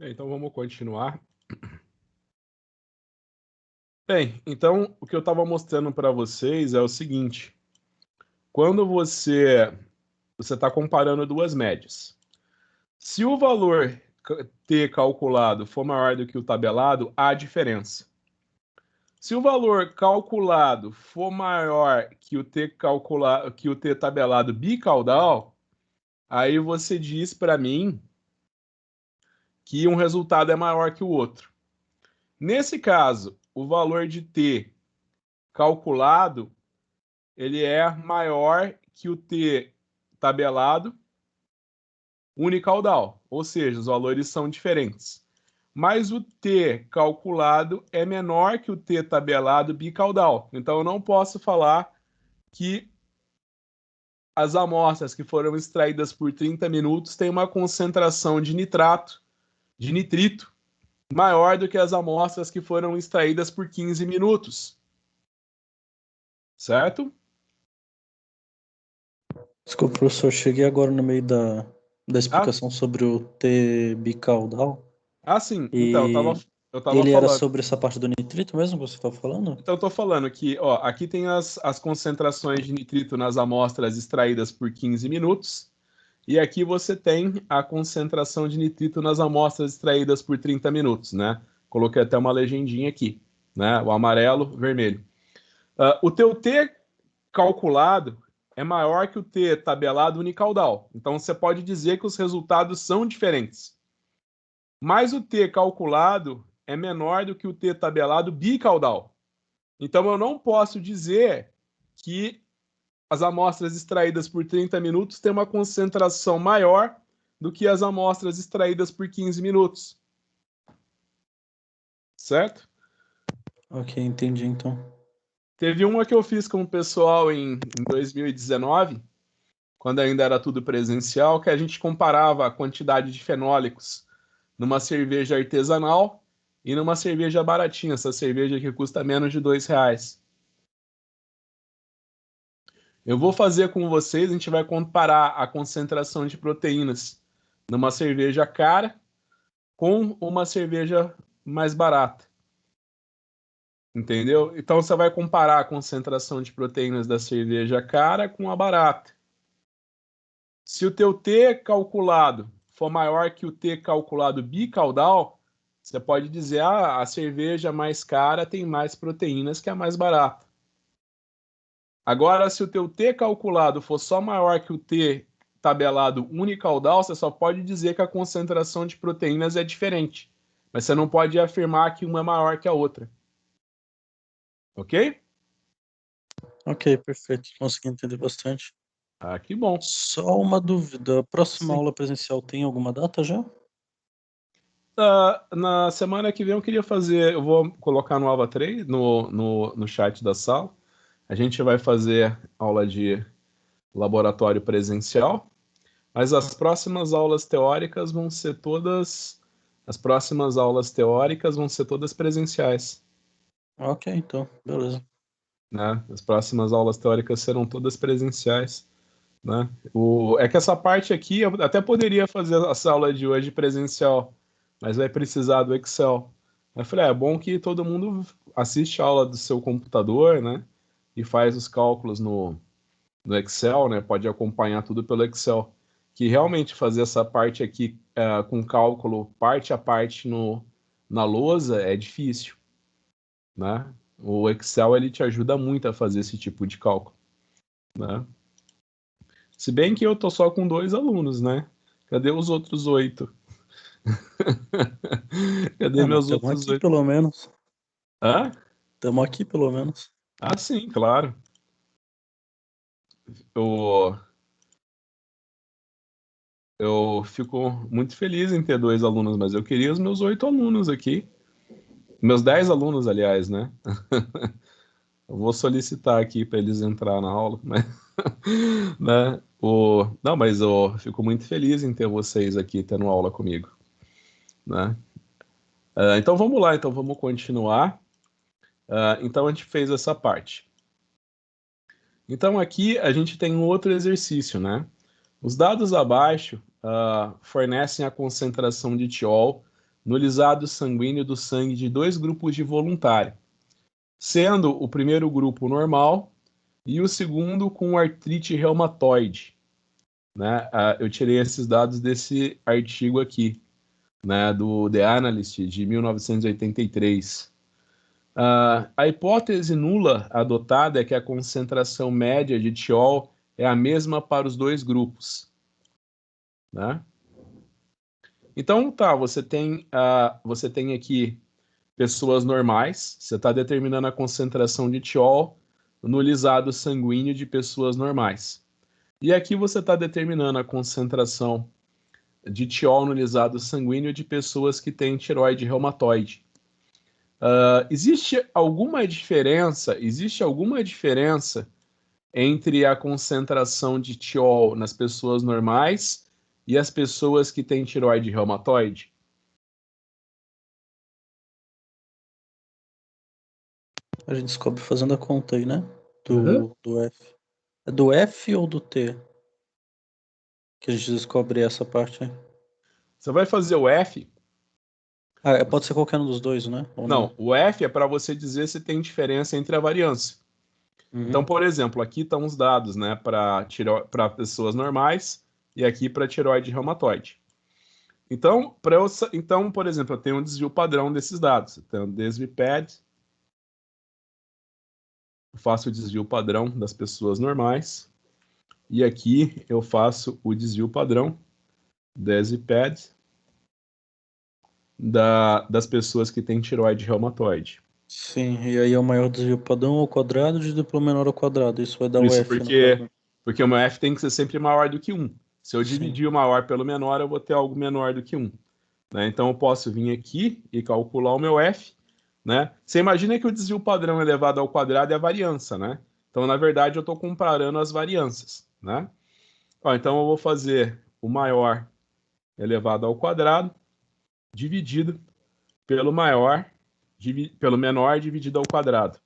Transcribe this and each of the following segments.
Então vamos continuar. Bem, então o que eu estava mostrando para vocês é o seguinte: quando você está comparando duas médias, se o valor T calculado for maior do que o tabelado, há diferença. Se o valor calculado for maior que o T tabelado bicaudal, aí você diz para mim que um resultado é maior que o outro. Nesse caso, o valor de T calculado ele é maior que o T tabelado unicaudal, ou seja, os valores são diferentes. Mas o T calculado é menor que o T tabelado bicaudal. Então eu não posso falar que as amostras que foram extraídas por 30 minutos têm uma concentração de nitrito, maior do que as amostras que foram extraídas por 15 minutos. Certo? Desculpa, professor, cheguei agora no meio da explicação sobre o T bicaudal. Sim. Então, E eu tava ele era falando. sobre essa parte do nitrito mesmo que você estava falando? Então, eu tô falando que, ó, aqui tem as concentrações de nitrito nas amostras extraídas por 15 minutos, e aqui você tem a concentração de nitrito nas amostras extraídas por 30 minutos, né? Coloquei até uma legendinha aqui, né? O amarelo, vermelho. O teu T calculado é maior que o T tabelado unicaudal. Então, você pode dizer que os resultados são diferentes. Mas o T calculado é menor do que o T tabelado bicaudal. Então, eu não posso dizer que as amostras extraídas por 30 minutos têm uma concentração maior do que as amostras extraídas por 15 minutos. Certo? Ok, entendi então. Teve uma que eu fiz com o pessoal em 2019, quando ainda era tudo presencial, que a gente comparava a quantidade de fenólicos numa cerveja artesanal e numa cerveja baratinha, essa cerveja que custa menos de R$2. Eu vou fazer com vocês, a gente vai comparar a concentração de proteínas numa cerveja cara com uma cerveja mais barata. Entendeu? Então você vai comparar a concentração de proteínas da cerveja cara com a barata. Se o teu T calculado for maior que o T calculado bicaudal, você pode dizer, a cerveja mais cara tem mais proteínas que a mais barata. Agora, se o teu T calculado for só maior que o T tabelado unicaudal, você só pode dizer que a concentração de proteínas é diferente. Mas você não pode afirmar que uma é maior que a outra. Ok? Ok, perfeito. Consegui entender bastante. Que bom. Só uma dúvida. A próxima Sim. aula presencial tem alguma data já? Na semana que vem eu vou colocar no Alva 3, no chat da sala. A gente vai fazer aula de laboratório presencial, mas as próximas aulas teóricas vão ser todas presenciais. Ok, então, beleza. Né? As próximas aulas teóricas serão todas presenciais. Né? É que essa parte aqui, eu até poderia fazer essa aula de hoje presencial, mas vai precisar do Excel. Eu falei, é bom que todo mundo assiste a aula do seu computador, né? E faz os cálculos no Excel, né? Pode acompanhar tudo pelo Excel. Que realmente fazer essa parte aqui com cálculo parte a parte na lousa é difícil, né? O Excel ele te ajuda muito a fazer esse tipo de cálculo, né? Se bem que eu tô só com 2 alunos, né? Cadê os outros 8? Cadê Mas meus estamos outros aqui 8? pelo menos. Hã? Estamos aqui pelo menos. Sim, claro. Eu, eu fico muito feliz em ter 2 alunos, mas eu queria os meus 8 alunos aqui. Meus 10 alunos, aliás, né? Eu vou solicitar aqui para eles entrar na aula, mas, né? Não, mas eu fico muito feliz em ter vocês aqui tendo aula comigo, né? Então vamos lá, então vamos continuar. Então a gente fez essa parte. Então aqui a gente tem um outro exercício, né? Os dados abaixo fornecem a concentração de tiol no lisado sanguíneo do sangue de 2 grupos de voluntário, sendo o primeiro grupo normal e o segundo com artrite reumatoide. Né? Eu tirei esses dados desse artigo aqui, né, do The Analyst, de 1983. A hipótese nula adotada é que a concentração média de tiol é a mesma para os 2 grupos. Né? Então, tá, você tem aqui pessoas normais, você está determinando a concentração de tiol no lisado sanguíneo de pessoas normais. E aqui você está determinando a concentração de tiol no lisado sanguíneo de pessoas que têm tireoide reumatoide. Existe alguma diferença entre a concentração de tiol nas pessoas normais e as pessoas que têm tireoide reumatoide? A gente descobre fazendo a conta aí, né? Do F. É do F ou do T? Que a gente descobre essa parte aí. Você vai fazer o F. Pode ser qualquer um dos dois, né? Ou não, o F é para você dizer se tem diferença entre a variância. Uhum. Então, por exemplo, aqui estão os dados, né, para pessoas normais e aqui para tireoide reumatoide. Então, por exemplo, eu tenho um desvio padrão desses dados. Eu tenho DesvPad, eu faço o desvio padrão das pessoas normais, e aqui eu faço o desvio padrão DesvPad das pessoas que têm tireoide reumatoide. Sim, e aí é o maior desvio padrão ao quadrado dividido pelo menor ao quadrado. Isso vai dar Isso o F, no caso. porque o meu F tem que ser sempre maior do que 1. Se eu Sim. dividir o maior pelo menor, eu vou ter algo menor do que 1. Né? Então, eu posso vir aqui e calcular o meu F. Né? Você imagina que o desvio padrão elevado ao quadrado é a variância. Né? Então, na verdade, eu estou comparando as variâncias. Né? Então, eu vou fazer o maior elevado ao quadrado dividido pelo menor dividido ao quadrado.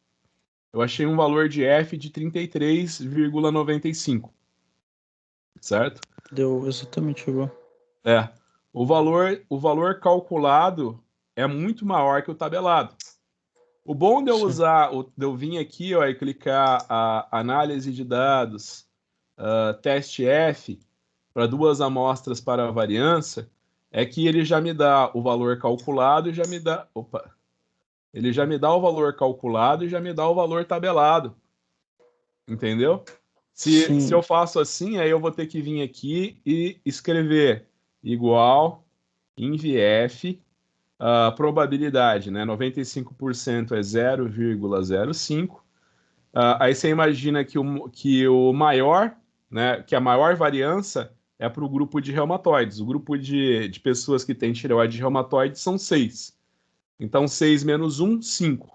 Eu achei um valor de F de 33,95. Certo? Deu exatamente igual. O valor calculado é muito maior que o tabelado. O bom de eu usar, de eu vir aqui ó, e clicar a análise de dados, teste F, para 2 amostras para a variância, é que ele já me dá o valor calculado e já me dá. Ele já me dá o valor calculado e já me dá o valor tabelado. Entendeu? Se eu faço assim, aí eu vou ter que vir aqui e escrever igual INVF, probabilidade, né? 95% é 0,05. Aí você imagina que o maior, né? Que a maior variância é para o grupo de reumatoides. O grupo de pessoas que têm tireoide reumatoide são 6. Então, 6 menos 1, 5.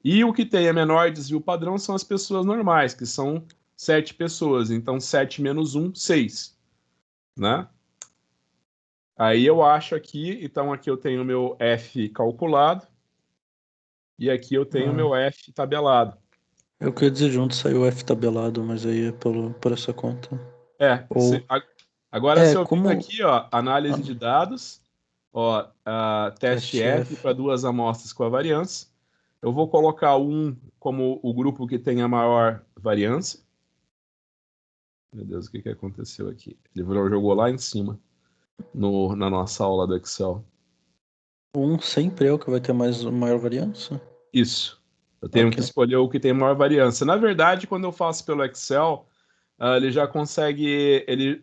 E o que tem a menor desvio padrão são as pessoas normais, que são 7 pessoas. Então, 7 menos 1, 6. Né? Aí eu acho aqui, então aqui eu tenho o meu F calculado e aqui eu tenho o meu F tabelado. Eu queria dizer junto, saiu F tabelado, mas aí é por essa conta. Agora se eu vir aqui, ó, análise de dados, ó, teste F para 2 amostras com a variância. Eu vou colocar um como o grupo que tem a maior variância. Meu Deus, o que aconteceu aqui? Ele jogou lá em cima, na nossa aula do Excel. Um sempre é o que vai ter maior variância? Isso. Eu tenho que escolher o que tem maior variância. Na verdade, quando eu faço pelo Excel, ele já consegue... Ele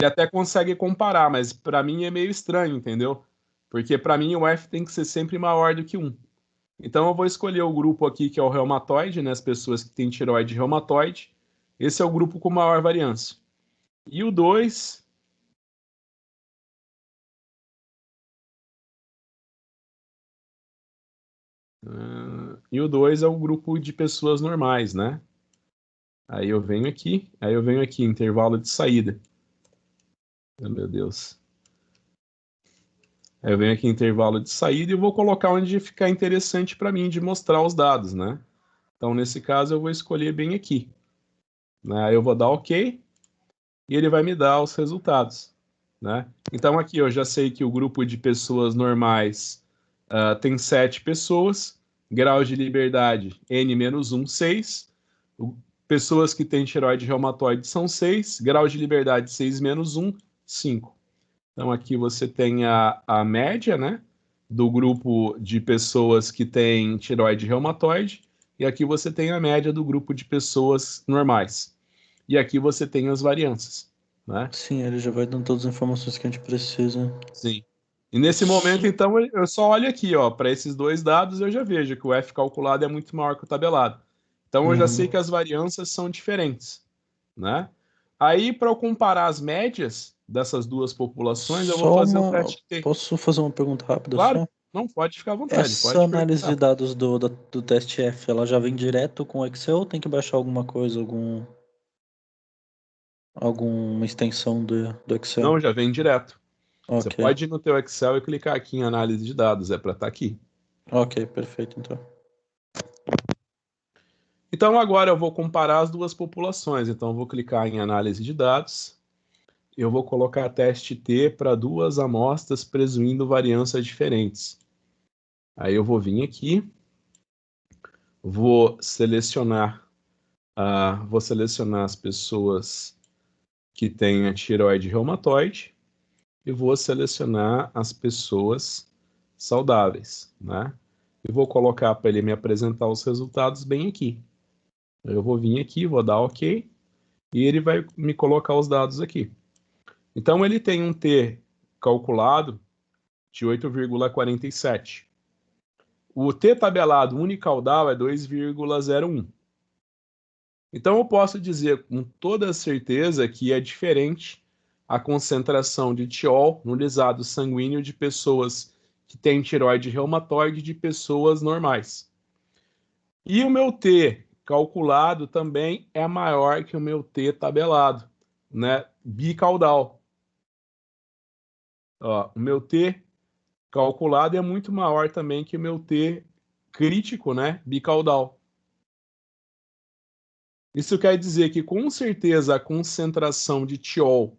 até consegue comparar, mas para mim é meio estranho, entendeu? Porque para mim o F tem que ser sempre maior do que 1. Então eu vou escolher o grupo aqui que é o reumatoide, né? As pessoas que têm tireoide reumatoide. Esse é o grupo com maior variância. E o 2... e o 2 é o grupo de pessoas normais, né? Aí eu venho aqui, intervalo de saída. Meu Deus. Aí eu venho aqui intervalo de saída e vou colocar onde ficar interessante para mim de mostrar os dados, né? Então, nesse caso, eu vou escolher bem aqui. Aí eu vou dar OK e ele vai me dar os resultados. né? Então aqui eu já sei que o grupo de pessoas normais tem 7 pessoas, grau de liberdade N-1, 6. Pessoas que têm tireoide reumatoide são 6, grau de liberdade 6-1, 5. Então aqui você tem a média, né, do grupo de pessoas que têm tireoide reumatoide, e aqui você tem a média do grupo de pessoas normais. E aqui você tem as variâncias, né? Sim, ele já vai dando todas as informações que a gente precisa. Sim. E nesse momento, então, eu só olho aqui, ó, para esses dois dados, eu já vejo que o F calculado é muito maior que o tabelado. Então, eu já sei que as variâncias são diferentes, né? Aí, para eu comparar as médias dessas duas populações, eu vou Só fazer o uma. teste T. Posso fazer uma pergunta rápida Claro, só? não pode ficar à vontade, Essa pode análise de perguntar. dados do teste F, ela já vem direto com o Excel ou tem que baixar alguma coisa, alguma extensão do Não, Excel? já vem direto. Você Ok, pode ir no teu Excel e clicar aqui em análise de dados, é para estar aqui. ok, perfeito então. Então, agora eu vou comparar as duas populações. Então, eu vou clicar em análise de dados. Eu vou colocar teste T para duas amostras presumindo variâncias diferentes. Aí eu vou vir aqui, vou selecionar as pessoas que têm a tireoide reumatoide e vou selecionar as pessoas saudáveis, né? E vou colocar para ele me apresentar os resultados bem aqui. Eu vou vir aqui, vou dar OK e ele vai me colocar os dados aqui. Então ele tem um T calculado de 8,47. O T tabelado unicaudal é 2,01. Então eu posso dizer com toda certeza que é diferente a concentração de tiol no lisado sanguíneo de pessoas que têm tireoide reumatoide de pessoas normais. E o meu T calculado também é maior que o meu T tabelado, né? Bicaudal. Ó, o meu T calculado é muito maior também que o meu T crítico, né? Bicaudal. Isso quer dizer que, com certeza, a concentração de tiol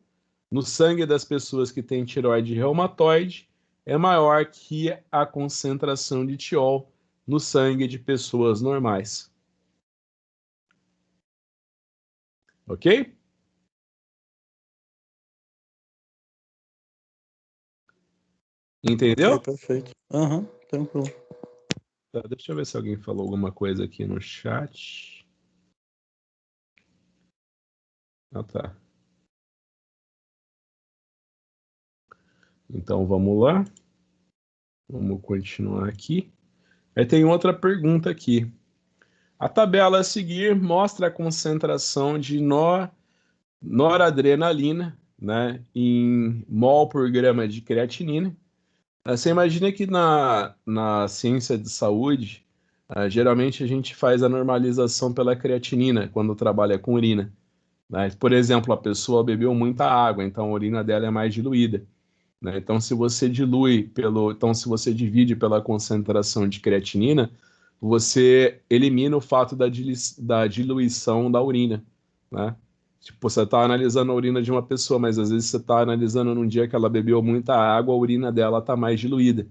no sangue das pessoas que têm tireoide reumatoide é maior que a concentração de tiol no sangue de pessoas normais. Ok? Ok, Entendeu? perfeito. Aham, tranquilo. Tá, deixa eu ver se alguém falou alguma coisa aqui no chat. Ah, tá. Então vamos lá. Vamos continuar aqui. Aí tem outra pergunta aqui. A tabela a seguir mostra a concentração de noradrenalina, né, em mol por grama de creatinina. Você imagina que na ciência de saúde, geralmente a gente faz a normalização pela creatinina quando trabalha com urina, né? Por exemplo, a pessoa bebeu muita água, então a urina dela é mais diluída, né? Então, se você divide pela concentração de creatinina, você elimina o fato da diluição da urina, né? Tipo, você está analisando a urina de uma pessoa, mas às vezes você está analisando num dia que ela bebeu muita água, a urina dela está mais diluída,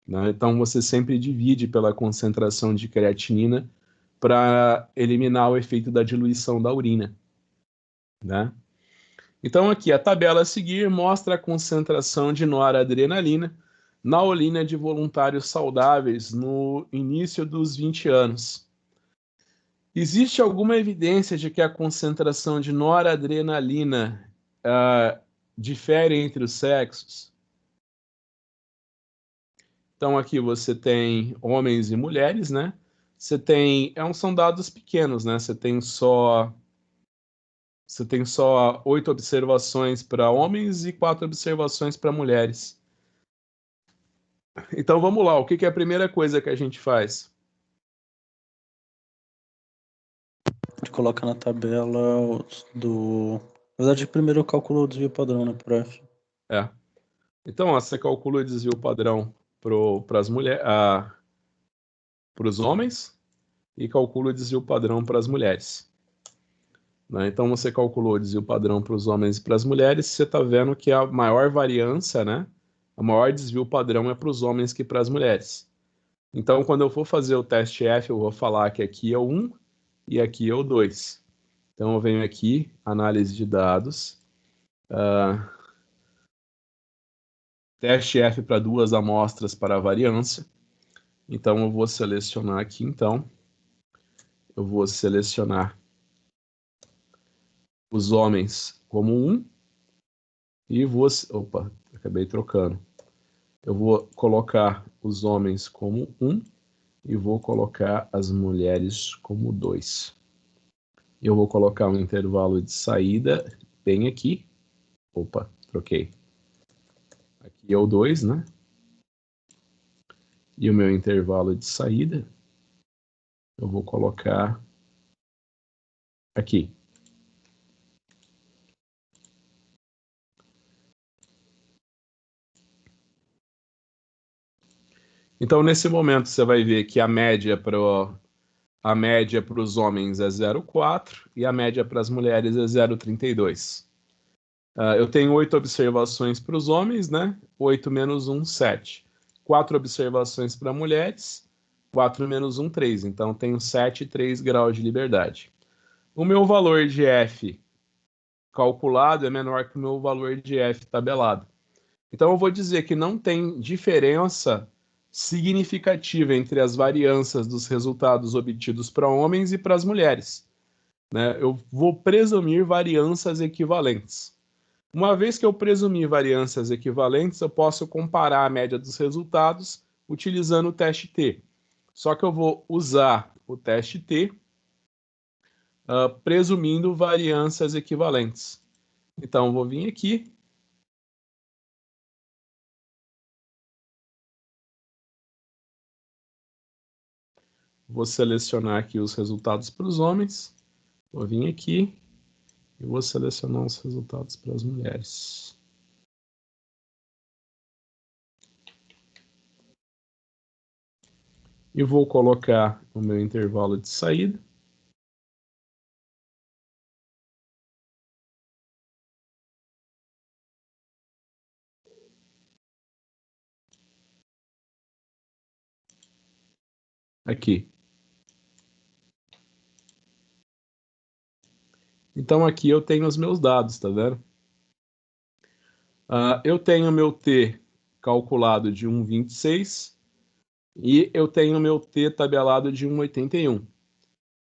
né? Então, você sempre divide pela concentração de creatinina para eliminar o efeito da diluição da urina, né? Então, aqui, a tabela a seguir mostra a concentração de noradrenalina na urina de voluntários saudáveis no início dos 20 anos. Existe alguma evidência de que a concentração de noradrenalina difere entre os sexos? Então, aqui você tem homens e mulheres, né? São dados pequenos, né? Você tem só 8 observações para homens e 4 observações para mulheres. Então vamos lá, o que é a primeira coisa que a gente faz? A gente coloca na tabela do. Na verdade, primeiro eu calculo o desvio padrão, né, por F. É. Então, ó, você calcula o desvio padrão para as mulheres, para os homens e calcula o desvio padrão para as mulheres. né? Então você calculou o desvio padrão para os homens e para as mulheres, você está vendo que a maior variância, né? A maior desvio padrão é para os homens que para as mulheres. Então, quando eu for fazer o teste F, eu vou falar que aqui é o 1 e aqui é o 2. Então, eu venho aqui, análise de dados, teste F para 2 amostras para a variância. Então, eu vou selecionar aqui, então, eu vou selecionar os homens como 1 e vou... Opa, acabei trocando. Eu vou colocar os homens como 1 e vou colocar as mulheres como 2. Eu vou colocar um intervalo de saída bem aqui. Opa, troquei. Aqui é o 2, né? E o meu intervalo de saída eu vou colocar aqui. Então, nesse momento, você vai ver que a média para os homens é 0,4 e a média para as mulheres é 0,32. Eu tenho 8 observações para os homens, né? 8 menos 1, 7. 4 observações para mulheres, 4 menos 1, 3. Então, tenho 7 e 3 graus de liberdade. O meu valor de F calculado é menor que o meu valor de F tabelado. Então, eu vou dizer que não tem diferença significativa entre as variâncias dos resultados obtidos para homens e para as mulheres, né? Eu vou presumir variâncias equivalentes. Uma vez que eu presumir variâncias equivalentes, eu posso comparar a média dos resultados utilizando o teste T. Só que eu vou usar o teste T presumindo variâncias equivalentes. Então, eu vou vir aqui. Vou selecionar aqui os resultados para os homens. Vou vir aqui e vou selecionar os resultados para as mulheres. E vou colocar o meu intervalo de saída. Aqui. Então aqui eu tenho os meus dados, tá vendo? Eu tenho meu T calculado de 1,26 e eu tenho meu T tabelado de 1,81.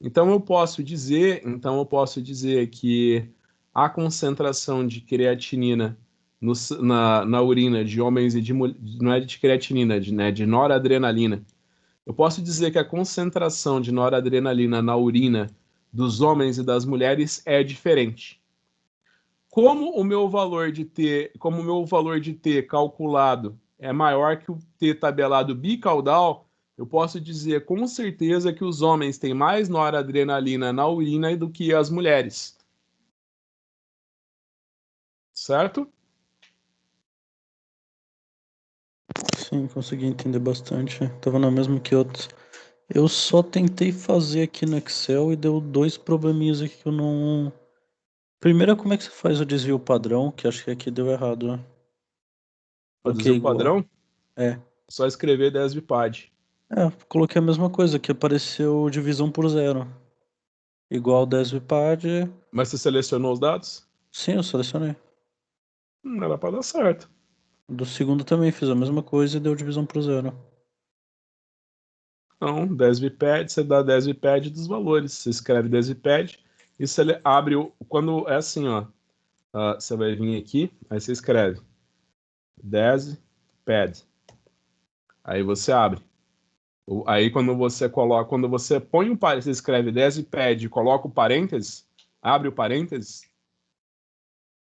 Então eu posso dizer que a concentração de creatinina na urina de homens e de mulheres, não é de creatinina, de noradrenalina. Eu posso dizer que a concentração de noradrenalina na urina dos homens e das mulheres é diferente. Como o meu valor de T calculado é maior que o T tabelado bicaudal, eu posso dizer com certeza que os homens têm mais noradrenalina na urina do que as mulheres. Certo? Sim, consegui entender bastante. Tava na mesma que outros. Eu só tentei fazer aqui no Excel e deu dois probleminhas aqui que eu não. Primeiro, como é que você faz o desvio padrão? Que acho que aqui deu errado, né? Fazer Coloquei o igual. padrão, É. só escrever 10 bipad. Coloquei a mesma coisa, que apareceu divisão por zero. Igual 10 bipad. Mas você selecionou os dados? Sim, eu selecionei. Era para dar certo. Do segundo também fiz a mesma coisa e deu divisão por zero. Então, 10 bipad, você dá 10 bipad dos valores. Você escreve 10 bipad e você abre quando é assim, ó. Você vai vir aqui, aí você escreve 10 pad. Aí você abre. Aí quando você põe um parênteses, você escreve 10 pad e coloca o parênteses, abre o parênteses,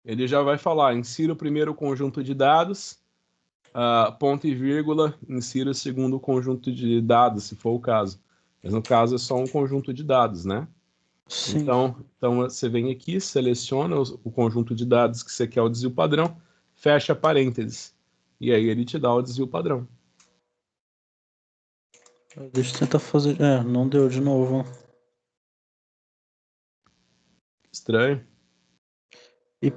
ele já vai falar, insira o primeiro conjunto de dados, ponto e vírgula, insira o segundo conjunto de dados, se for o caso. Mas no caso é só um conjunto de dados, né? Sim. Então você vem aqui, seleciona o conjunto de dados que você quer o desvio padrão, fecha parênteses. E aí ele te dá o desvio padrão. Deixa eu tentar fazer. Não deu de novo. Estranho. E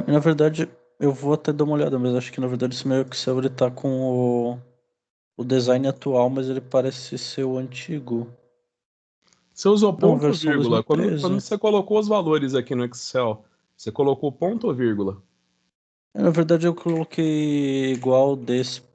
na verdade, eu vou até dar uma olhada, mas acho que na verdade esse meu Excel ele tá com o design atual, mas ele parece ser o antigo. Você usou Não, ponto ou versão vírgula? Quando 2013. você colocou os valores aqui no Excel, você colocou ponto ou vírgula? Na verdade, eu coloquei igual desvpad.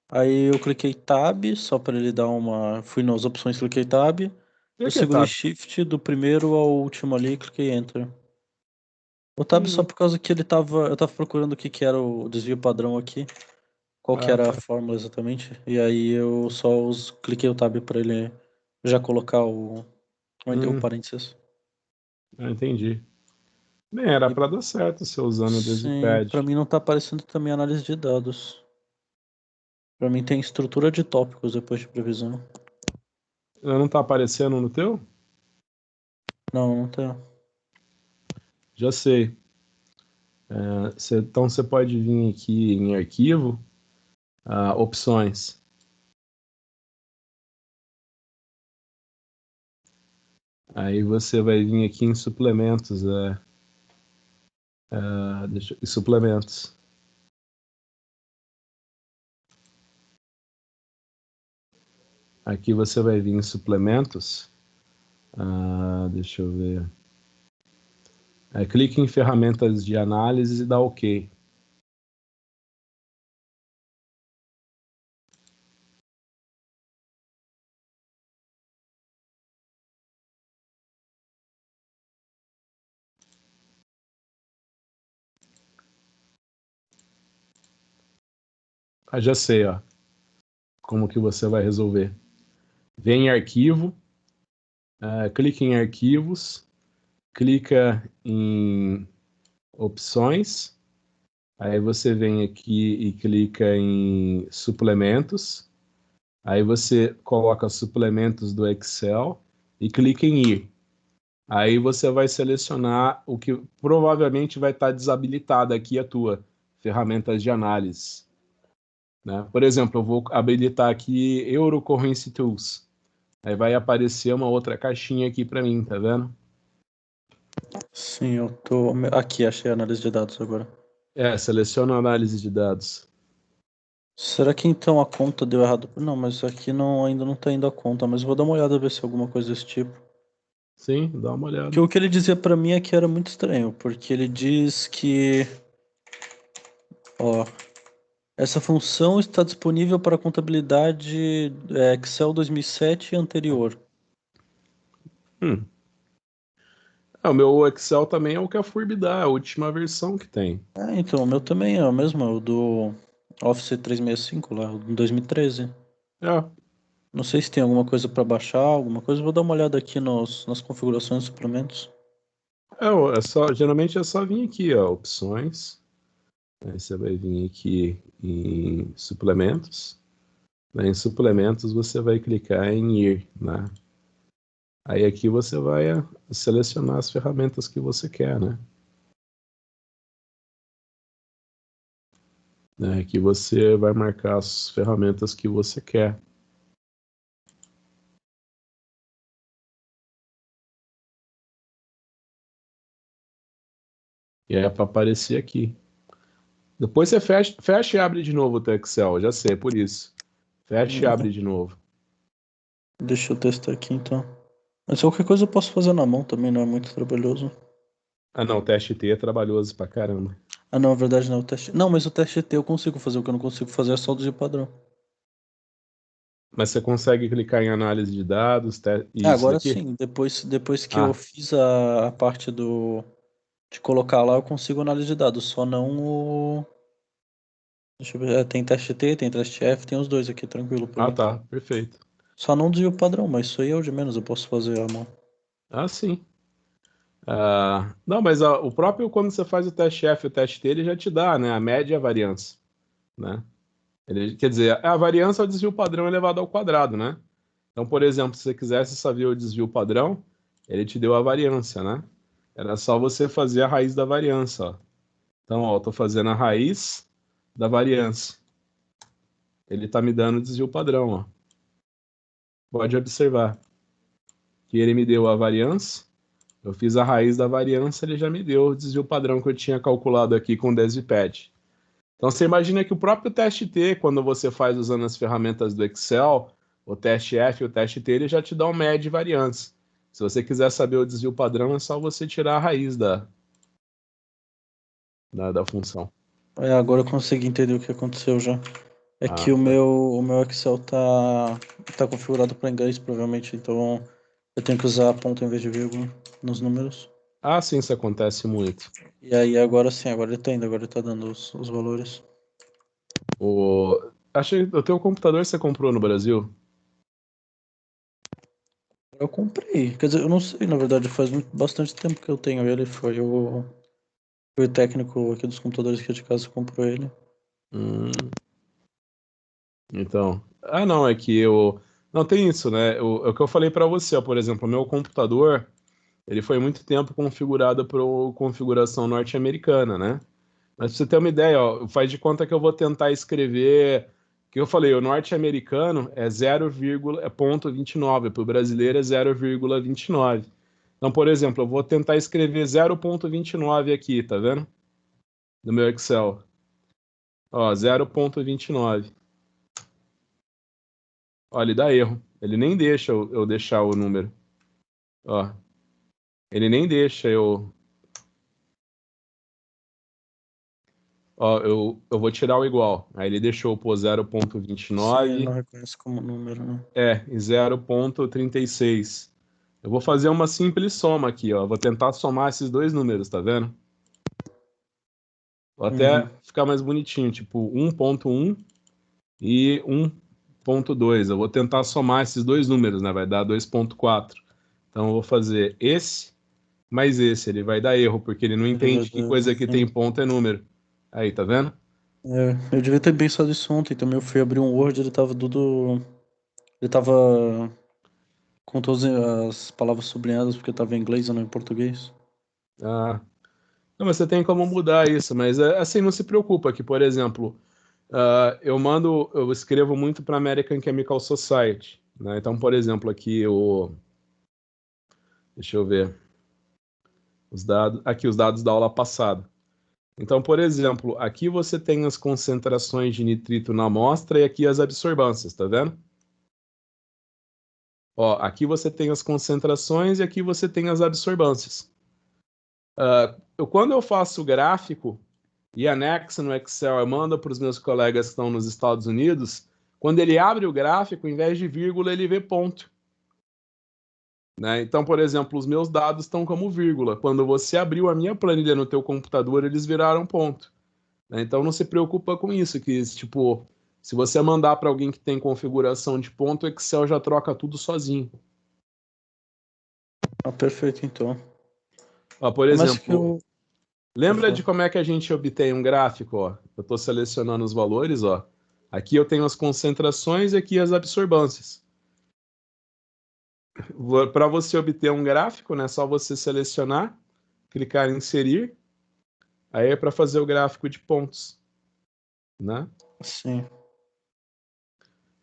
Aí eu cliquei Tab, só para ele dar uma. Fui nas opções, cliquei Tab. Por Eu que segurei tá? Shift do primeiro ao último ali e cliquei Enter. O Tab só Hum, por causa que ele tava. Eu tava procurando o que que era o desvio padrão aqui. Qual que ah, era a tá. fórmula exatamente. E aí eu só cliquei o Tab para ele já colocar o Hum, parênteses. entendi. Bem, era E para dar certo você usando o sim, para Desvpad. mim não tá aparecendo também análise de dados. Para mim tem estrutura de tópicos depois de previsão. Não tá aparecendo no teu? Não, não tá. Já sei. Então você pode vir aqui em arquivo, opções. Aí você vai vir aqui em suplementos, suplementos. Aqui você vai vir em suplementos. Deixa eu ver. Clique em ferramentas de análise e dá OK. Já sei, ó, como que você vai resolver. Vem em arquivo, clique em arquivos, clica em opções, aí você vem aqui e clica em suplementos, aí você coloca suplementos do Excel e clica em ir. Aí você vai selecionar o que provavelmente vai estar desabilitado aqui a tua ferramentas de análise, né? Por exemplo, eu vou habilitar aqui Euro Currency Tools. Aí vai aparecer uma outra caixinha aqui para mim, tá vendo? Sim, eu tô. Aqui, achei a análise de dados agora. Seleciona a análise de dados. Será que então a conta deu errado? Não, mas aqui não, ainda não tá indo a conta, mas eu vou dar uma olhada ver se é alguma coisa desse tipo. Sim, dá uma Que olhada. o que ele dizia pra mim é que era muito estranho, porque ele diz que, ó, essa função está disponível para contabilidade Excel 2007 e anterior. Hum. O meu Excel também é o que a FURB dá, é a última versão que tem. Então, o meu também é o mesmo, é o do Office 365 lá, o de 2013. É, Não sei se tem alguma coisa para baixar, alguma coisa. Vou dar uma olhada aqui nas configurações dos suplementos. geralmente é só vir aqui, ó, opções. Aí você vai vir aqui em suplementos. Em suplementos você vai clicar em ir, né? Aí aqui você vai selecionar as ferramentas que você quer, né? Aqui você vai marcar as ferramentas que você quer. E é para aparecer aqui. Depois você fecha e abre de novo o teu Excel, já sei, é por isso. Fecha e abre de novo. Deixa eu testar aqui então. Mas qualquer coisa eu posso fazer na mão também, não é muito trabalhoso. Ah, não, o teste T é trabalhoso pra caramba. Ah, não, na verdade não, o teste. Não, mas o teste ET eu consigo fazer, o que eu não consigo fazer é só o de padrão. Mas você consegue clicar em análise de dados, Ah, isso agora daqui? sim, depois que eu Ah, fiz a parte de colocar lá, eu consigo análise de dados, só não o. Deixa eu ver, tem teste T, tem teste F, tem os dois aqui, tranquilo pra mim. tá, perfeito. Só não desvio padrão, mas isso aí é o de menos, eu posso fazer à mão. Sim. Não, mas o próprio, quando você faz o teste F e o teste T, ele já te dá, né, a média e a variância, né? Quer dizer, a variância é o desvio padrão elevado ao quadrado, né? Então, por exemplo, se você quisesse saber o desvio padrão, ele te deu a variância, né? Era só você fazer a raiz da variância, ó. Então, ó, eu tô fazendo a raiz da variância. Ele tá me dando o desvio padrão, ó. Pode observar. que ele me deu a variância. Eu fiz a raiz da variância, ele já me deu o desvio padrão que eu tinha calculado aqui com o DesvPad. Então você imagina que o próprio teste T, quando você faz usando as ferramentas do Excel, o teste F e o teste T, ele já te dá um média e variância. Se você quiser saber o desvio padrão, é só você tirar a raiz da função. Agora eu consegui entender o que aconteceu já. É que Tá. o meu Excel tá configurado para inglês, provavelmente, então eu tenho que usar ponto em vez de vírgula nos números. Ah, sim, isso acontece muito. E aí agora sim, agora ele tá indo, agora ele tá dando os valores. Achei, o teu computador você comprou no Brasil? Eu comprei, quer dizer, eu não sei, na verdade, bastante tempo que eu tenho ele, foi o técnico aqui dos computadores aqui de casa que comprou ele. Então, não, é que não tem isso, né? É o que eu falei para você, ó, por exemplo, o meu computador, ele foi muito tempo configurado para configuração norte-americana, né? Mas pra você ter uma ideia, ó, faz de conta que eu vou tentar escrever, que eu falei, o norte-americano é 0,29, para o brasileiro é 0,29. Então, por exemplo, eu vou tentar escrever 0,29 aqui, tá vendo? No meu Excel. Ó, 0,29. Ó, ele dá erro. Ele nem deixa eu deixar o número. Ó, ele nem deixa eu. Ó, eu vou tirar o igual. Aí ele deixou eu pôr Sim, ele 0,29 não reconhece como número, né? e 0,36. Eu vou fazer uma simples soma aqui, ó. Vou tentar somar esses dois números, tá vendo? Vou até Uhum. ficar mais bonitinho, tipo 1,1 e 1,2. Eu vou tentar somar esses dois números, né? Vai dar 2,4. Então eu vou fazer esse mais esse. Ele vai dar erro, porque ele não Ele vai entende que dar, coisa que tem sim. ponto é número. Aí, tá vendo? Eu devia ter pensado isso ontem também. Eu fui abrir um Word, ele tava tudo. Ele tava com todas as palavras sublinhadas porque tava em inglês e não em português. Ah, não, mas você tem como mudar isso, mas assim, não se preocupa que, por exemplo, eu escrevo muito para American Chemical Society, né? Então, por exemplo, aqui deixa eu ver, os dados da aula passada. Então, por exemplo, aqui você tem as concentrações de nitrito na amostra e aqui as absorbâncias, tá vendo? Ó, aqui você tem as concentrações e aqui você tem as absorbâncias. Quando eu faço o gráfico e anexo no Excel e mando para os meus colegas que estão nos Estados Unidos, quando ele abre o gráfico, em vez de vírgula, ele vê ponto. Né? Então, por exemplo, os meus dados estão como vírgula. Quando você abriu a minha planilha no teu computador, eles viraram ponto. Né? Então, não se preocupa com isso, que tipo, se você mandar para alguém que tem configuração de ponto, o Excel já troca tudo sozinho. Ah, perfeito, então. Ó, por Mas que exemplo, eu. Pode lembra de falar. como é que a gente obtém um gráfico? Ó? Eu estou selecionando os valores, ó. Aqui eu tenho as concentrações e aqui as absorbâncias. Para você obter um gráfico, né, é só você selecionar, clicar em inserir, aí é para fazer o gráfico de pontos, né? Sim.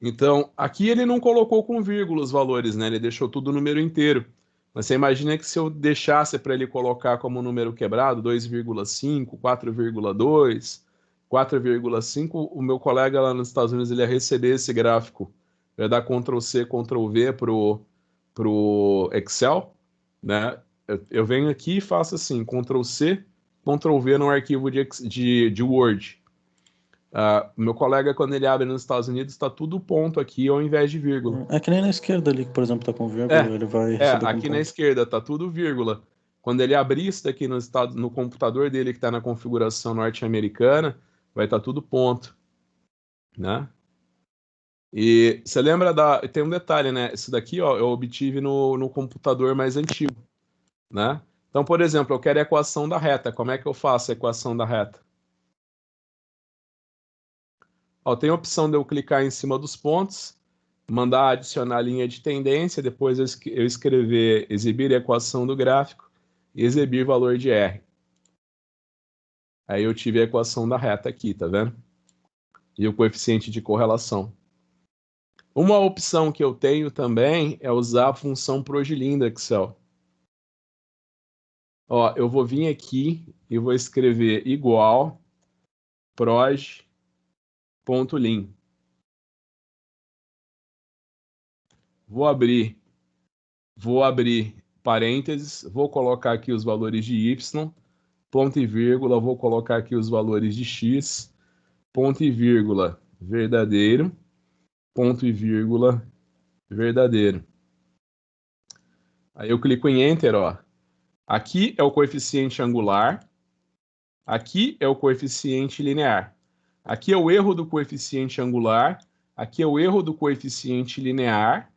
Então, aqui ele não colocou com vírgula os valores, né? Ele deixou tudo número inteiro. Mas você imagina que se eu deixasse para ele colocar como número quebrado, 2,5, 4,2, 4,5, o meu colega lá nos Estados Unidos ele ia receber esse gráfico. Vai dar Ctrl C, Ctrl V pro Excel, né? Eu venho aqui e faço assim, Ctrl C, Ctrl V no arquivo de Word. Meu colega, quando ele abre nos Estados Unidos, está tudo ponto aqui ao invés de vírgula. É que nem na esquerda ali, que, por exemplo, tá com vírgula, É, ele vai receber com aqui na ponto. esquerda tá tudo vírgula. Quando ele abrir isso daqui no computador dele que está na configuração norte-americana, vai estar tudo ponto, né? E você lembra tem um detalhe, né? Isso daqui, ó, eu obtive no computador mais antigo, né? Então, por exemplo, eu quero a equação da reta. Como é que eu faço a equação da reta? Ó, tem a opção de eu clicar em cima dos pontos, mandar adicionar a linha de tendência, depois eu escrever, exibir a equação do gráfico e exibir valor de R. Aí eu tive a equação da reta aqui, tá vendo? E o coeficiente de correlação. Uma opção que eu tenho também é usar a função progilin do Excel. Ó, eu vou vir aqui e vou escrever igual proj.lin. Vou abrir parênteses, vou colocar aqui os valores de y, ponto e vírgula, vou colocar aqui os valores de x, ponto e vírgula, verdadeiro, ponto e vírgula, verdadeiro. Aí eu clico em Enter, ó. Aqui é o coeficiente angular, aqui é o coeficiente linear. Aqui é o erro do coeficiente angular, aqui é o erro do coeficiente linear.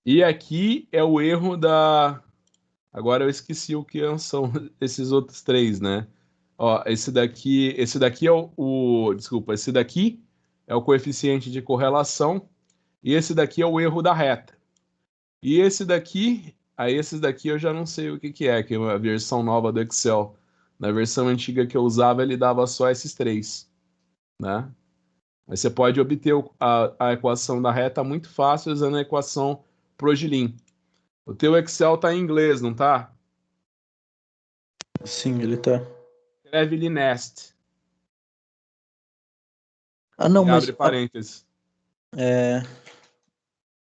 E aqui é o erro da... Agora eu esqueci o que são esses outros três, né? Ó, esse daqui é desculpa, esse daqui é o coeficiente de correlação e esse daqui é o erro da reta. E esse daqui, esses daqui eu já não sei o que é a versão nova do Excel. Na versão antiga que eu usava, ele dava só esses três, né? Mas você pode obter a equação da reta muito fácil usando a equação progilin. O teu Excel tá em inglês, não tá? Sim, ele tá. Escreve linest Ah, não, e mas abre parênteses. é,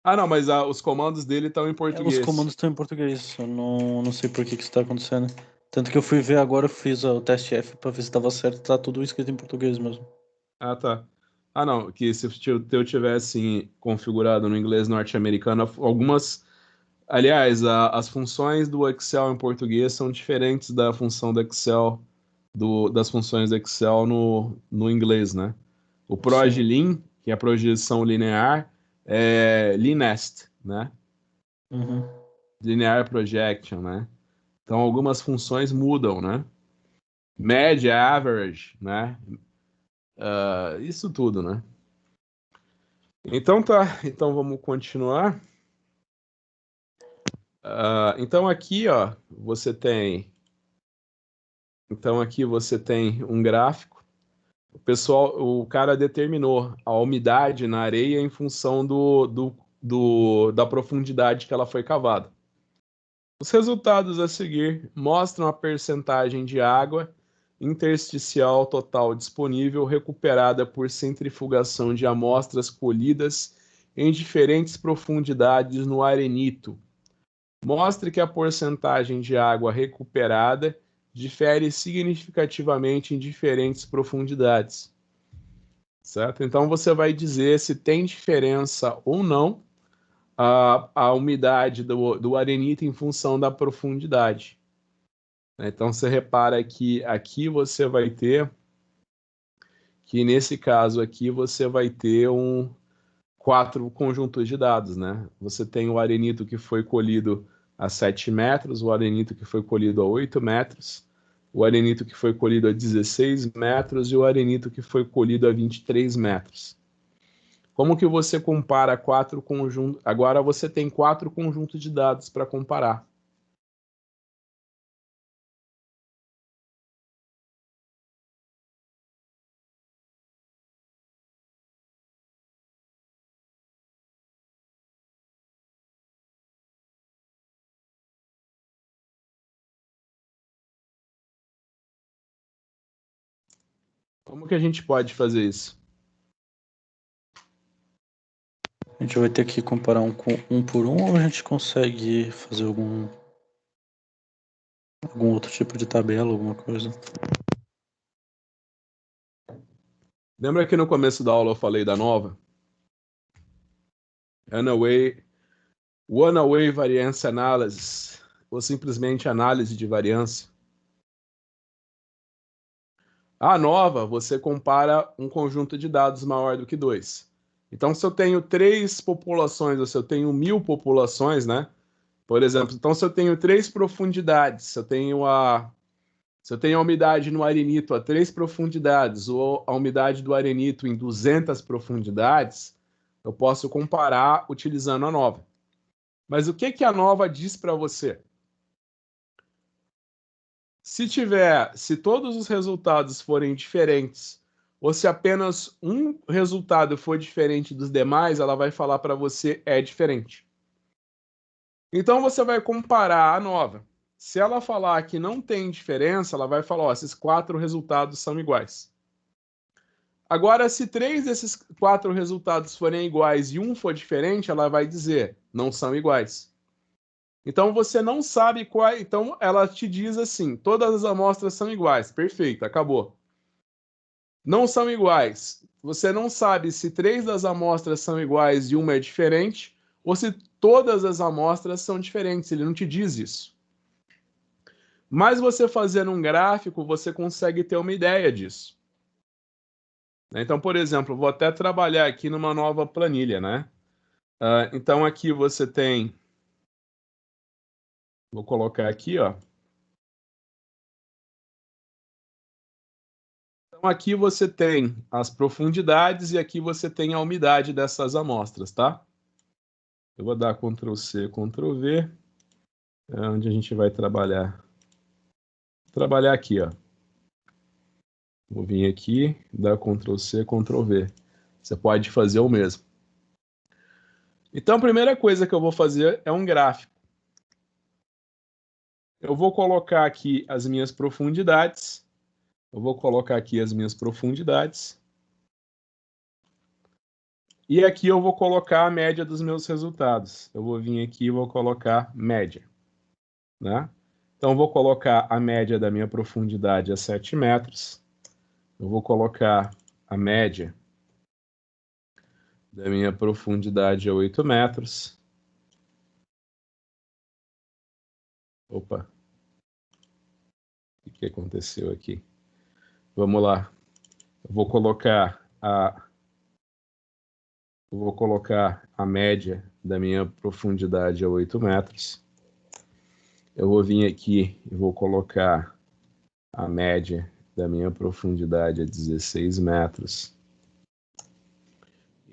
Ah, não, mas os comandos dele estão em os português. comandos estão em português. Eu não sei por que isso tá acontecendo. Tanto que eu fui ver agora, eu fiz o teste F pra ver se tava certo. Tá tudo escrito em português mesmo. Ah, tá. Ah, não, que se o teu tivesse configurado no inglês norte-americano, algumas... Aliás, as funções do Excel em português são diferentes da função do Excel, das funções do Excel no inglês, né? O Sim. progilin, que é a projeção linear, é linest, né? Uhum. Linear projection, né? Então, algumas funções mudam, né? Média, average, né? Isso tudo, né? Então tá, então vamos continuar. Então aqui, ó, aqui você tem um gráfico. O cara determinou a umidade na areia em função da profundidade que ela foi cavada. Os resultados a seguir mostram a percentagem de água intersticial total disponível recuperada por centrifugação de amostras colhidas em diferentes profundidades no arenito. Mostre que a porcentagem de água recuperada difere significativamente em diferentes profundidades. Certo? Então você vai dizer se tem diferença ou não a umidade do arenito em função da profundidade. Então você repara que aqui você vai ter, que nesse caso aqui você vai ter quatro conjuntos de dados, né? Você tem o arenito que foi colhido a 7 metros, o arenito que foi colhido a 8 metros, o arenito que foi colhido a 16 metros e o arenito que foi colhido a 23 metros. Como que você compara quatro conjuntos? Agora você tem 4 conjuntos de dados para comparar. Como que a gente pode fazer isso? A gente vai ter que comparar um por um ou a gente consegue fazer algum outro tipo de tabela, alguma coisa? Lembra que no começo da aula eu falei da nova? One-Way Variance Analysis, ou simplesmente análise de variância. A nova, você compara um conjunto de dados maior do que 2. Então, se eu tenho 3 populações, ou se eu tenho 1000 populações, né? Por exemplo, então se eu tenho 3 profundidades, se eu tenho a umidade no arenito a 3 profundidades, ou a umidade do arenito em 200 profundidades, eu posso comparar utilizando a nova. Mas o que a nova diz para você? Se todos os resultados forem diferentes ou se apenas um resultado for diferente dos demais, ela vai falar para você é diferente. Então você vai comparar a nova. Se ela falar que não tem diferença, ela vai falar, ó, esses 4 resultados são iguais. Agora, se 3 desses 4 resultados forem iguais e um for diferente, ela vai dizer, não são iguais. Então você não sabe qual. Então ela te diz assim: todas as amostras são iguais. Perfeito, acabou. Não são iguais. Você não sabe se 3 das amostras são iguais e uma é diferente, ou se todas as amostras são diferentes. Ele não te diz isso. Mas você fazendo um gráfico, você consegue ter uma ideia disso. Então, por exemplo, vou até trabalhar aqui numa nova planilha, né? Então aqui você tem. Vou colocar aqui, ó. Então aqui você tem as profundidades e aqui você tem a umidade dessas amostras, tá? Eu vou dar Ctrl C, Ctrl V, onde a gente vai trabalhar. Vou trabalhar aqui, ó. Vou vir aqui, dar Ctrl C, Ctrl V. Você pode fazer o mesmo. Então a primeira coisa que eu vou fazer é um gráfico. Eu vou colocar aqui as minhas profundidades. Eu vou colocar aqui as minhas profundidades. E aqui eu vou colocar a média dos meus resultados. Eu vou vir aqui e vou colocar média, né? Então, eu vou colocar a média da minha profundidade a 7 metros. Eu vou colocar a média da minha profundidade a 8 metros. Opa! O que aconteceu aqui? Vamos lá. Eu vou colocar a média da minha profundidade a 8 metros. Eu vou vir aqui e vou colocar a média da minha profundidade a 16 metros.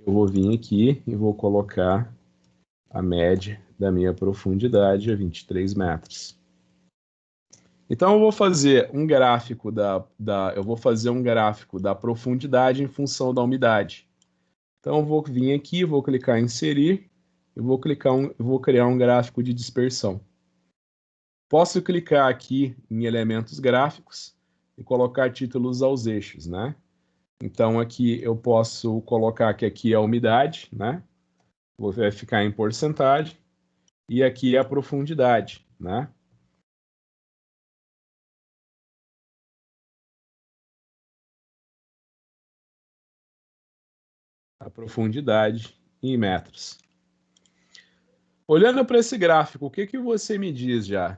Eu vou vir aqui e vou colocar a média da minha profundidade a 23 metros. Então eu vou fazer um gráfico da profundidade em função da umidade. Então eu vou vir aqui, vou clicar em inserir, eu vou criar um gráfico de dispersão. Posso clicar aqui em elementos gráficos e colocar títulos aos eixos, né? Então aqui eu posso colocar que aqui é a umidade, né? Vai ficar em porcentagem. E aqui é a profundidade, né? A profundidade em metros. Olhando para esse gráfico, o que você me diz já?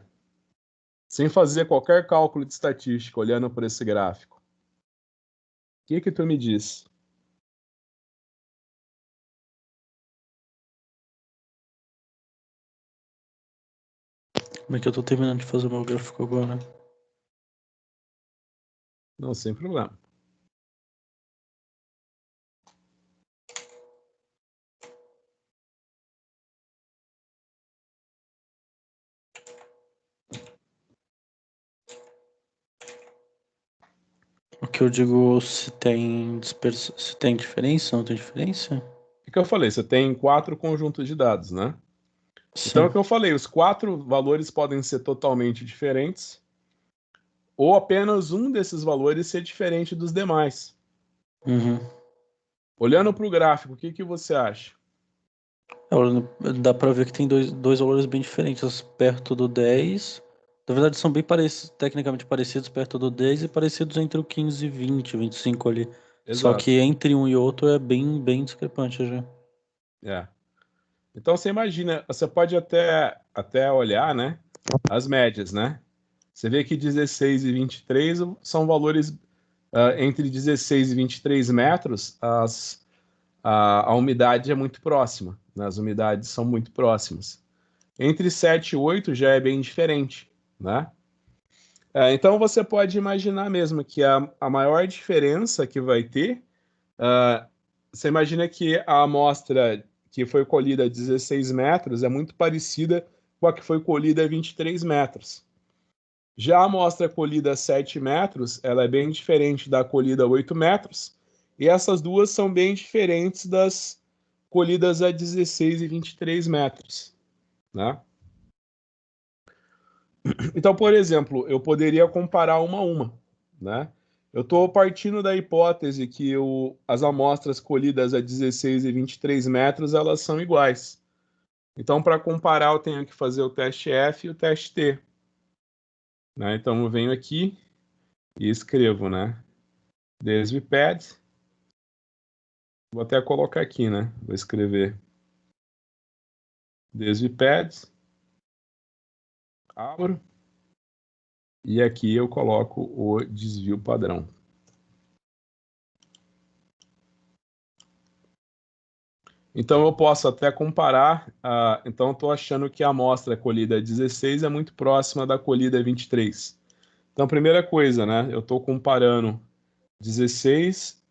Sem fazer qualquer cálculo de estatística, olhando para esse gráfico. O que tu me diz? Como é que eu tô terminando de fazer o meu gráfico agora? Não, sem problema. O que eu digo, se tem se tem diferença, não tem diferença? O que eu falei? Você tem 4 conjuntos de dados, né? Então é Sim. o que eu falei, os 4 valores podem ser totalmente diferentes, ou apenas um desses valores ser diferente dos demais. Uhum. Olhando para o gráfico, o que você acha? Dá pra ver que tem dois valores bem diferentes, perto do 10. Na verdade, são bem tecnicamente parecidos perto do 10 e parecidos entre o 15 e 20, 25 ali. Só Exato. que entre um e outro é bem discrepante já. É. Então você imagina, você pode até olhar, né, as médias, né? Você vê que 16 e 23 são valores entre 16 e 23 metros, a umidade é muito próxima, né? As umidades são muito próximas. Entre 7 e 8 já é bem diferente, né? Então você pode imaginar mesmo que a maior diferença que vai ter, você imagina que a amostra que foi colhida a 16 metros é muito parecida com a que foi colhida a 23 metros. Já a amostra colhida a 7 metros, ela é bem diferente da colhida a 8 metros, E essas duas são bem diferentes das colhidas a 16 e 23 metros, né? Então, por exemplo, eu poderia comparar uma a uma, né? Eu estou partindo da hipótese que as amostras colhidas a 16 e 23 metros, elas são iguais. Então, para comparar, eu tenho que fazer o teste F e o teste T, né? Então, eu venho aqui e escrevo, né? Desvipad. Vou até colocar aqui, né? Vou escrever desvipad. Abro. E aqui eu coloco o desvio padrão. Então eu posso até comparar. Então eu estou achando que a amostra colhida 16 é muito próxima da colhida 23. Então, primeira coisa, né? Eu estou comparando 16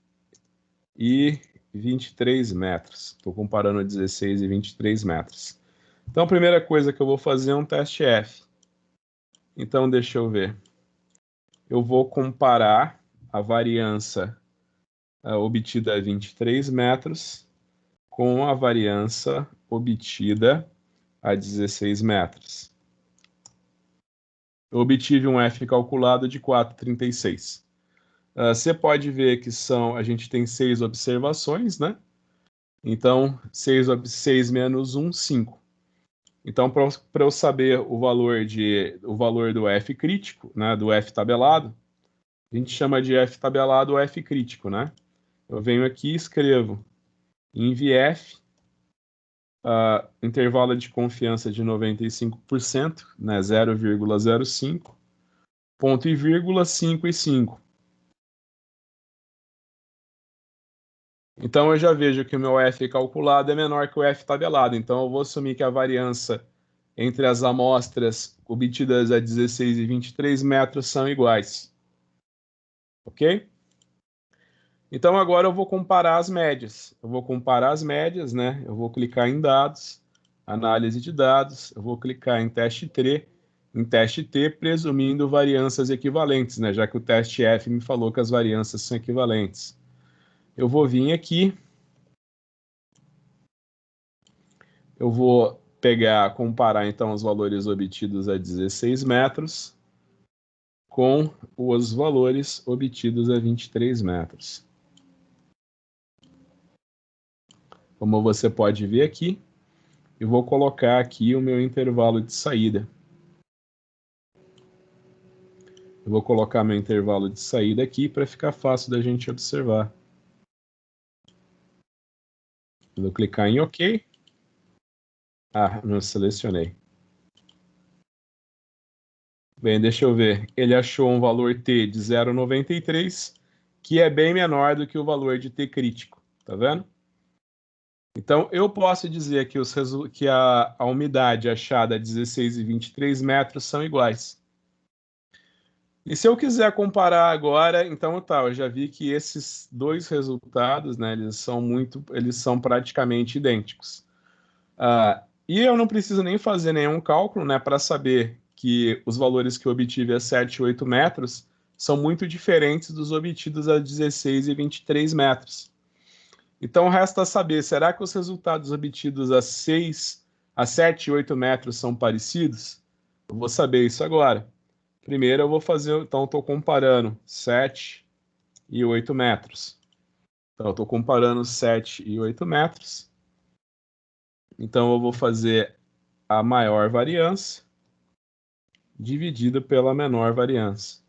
e 23 metros. Estou comparando 16 e 23 metros. Então, a primeira coisa que eu vou fazer é um teste F. Então, deixa eu ver. Eu vou comparar a variância obtida a 23 metros com a variância obtida a 16 metros. Eu obtive um F calculado de 4,36. Você pode ver que a gente tem 6 observações, né? Então, 6 menos 1, 5. Então, para eu saber o valor do F crítico, né, do F tabelado, a gente chama de F tabelado ou F crítico, né? Eu venho aqui e escrevo INVF, intervalo de confiança de 95%, né, 0,05, ponto e vírgula, 5 e 5. Então eu já vejo que o meu F calculado é menor que o F tabelado. Então eu vou assumir que a variância entre as amostras obtidas a 16 e 23 metros são iguais. Ok? Então agora eu vou comparar as médias. Eu vou comparar as médias, né? Eu vou clicar em dados, análise de dados, eu vou clicar em teste T, presumindo variâncias equivalentes, né? Já que o teste F me falou que as variâncias são equivalentes. Eu vou vir aqui, eu vou comparar então os valores obtidos a 16 metros com os valores obtidos a 23 metros. Como você pode ver aqui, eu vou colocar aqui o meu intervalo de saída. Eu vou colocar meu intervalo de saída aqui para ficar fácil da gente observar. Eu vou clicar em OK. Não selecionei. Bem, deixa eu ver. Ele achou um valor T de 0,93, que é bem menor do que o valor de T crítico. Tá vendo? Então, eu posso dizer que a umidade achada a 16 e 23 metros são iguais. E se eu quiser comparar agora, então tá, eu já vi que esses dois resultados, né, eles são praticamente idênticos. E eu não preciso nem fazer nenhum cálculo, né, para saber que os valores que eu obtive a 7 e 8 metros são muito diferentes dos obtidos a 16 e 23 metros. Então resta saber, será que os resultados obtidos a 7 e 8 metros são parecidos? Eu vou saber isso agora. Primeiro eu vou fazer, então estou comparando 7 e 8 metros. Então eu estou comparando 7 e 8 metros. Então eu vou fazer a maior variância dividido pela menor variância.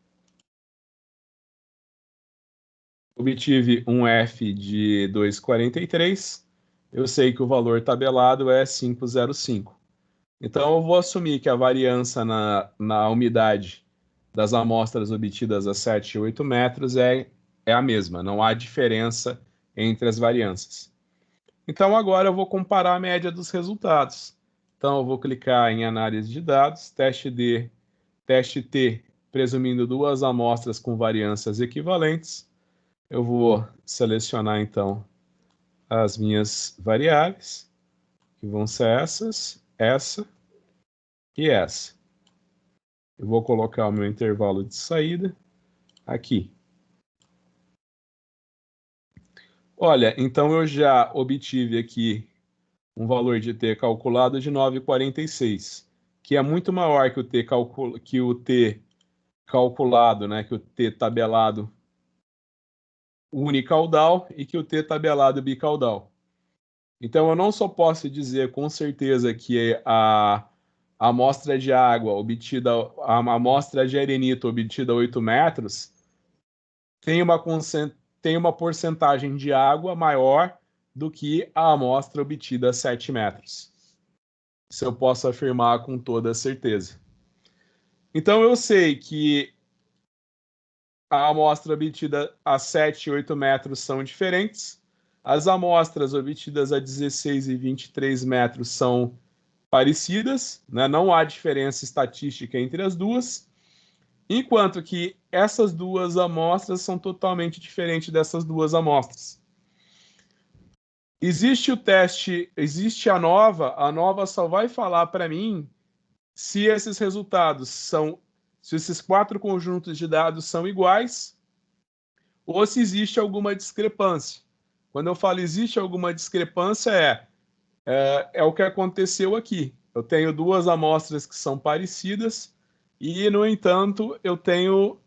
Obtive um F de 2,43. Eu sei que o valor tabelado é 5,05. Então eu vou assumir que a variância na umidade das amostras obtidas a 7 e 8 metros é a mesma, não há diferença entre as variâncias. Então agora eu vou comparar a média dos resultados. Então eu vou clicar em análise de dados, teste T, presumindo duas amostras com variâncias equivalentes. Eu vou selecionar então as minhas variáveis, que vão ser essa e essa. Eu vou colocar o meu intervalo de saída aqui. Olha, então eu já obtive aqui um valor de t calculado de 9,46, que é muito maior que o t calculado, né, que o t tabelado unicaudal e que o t tabelado bicaudal. Então eu não só posso dizer com certeza que a amostra de água obtida, a amostra de arenito obtida a 8 metros tem uma porcentagem de água maior do que a amostra obtida a 7 metros. Isso eu posso afirmar com toda certeza. Então eu sei que a amostra obtida a 7 e 8 metros são diferentes, as amostras obtidas a 16 e 23 metros são parecidas, né? Não há diferença estatística entre as duas, enquanto que essas duas amostras são totalmente diferentes dessas duas amostras. Existe o teste, existe a nova só vai falar para mim se esses resultados são, se esses 4 conjuntos de dados são iguais ou se existe alguma discrepância. Quando eu falo existe alguma discrepância, é o que aconteceu aqui. Eu tenho duas amostras que são parecidas e, no entanto, eu tenho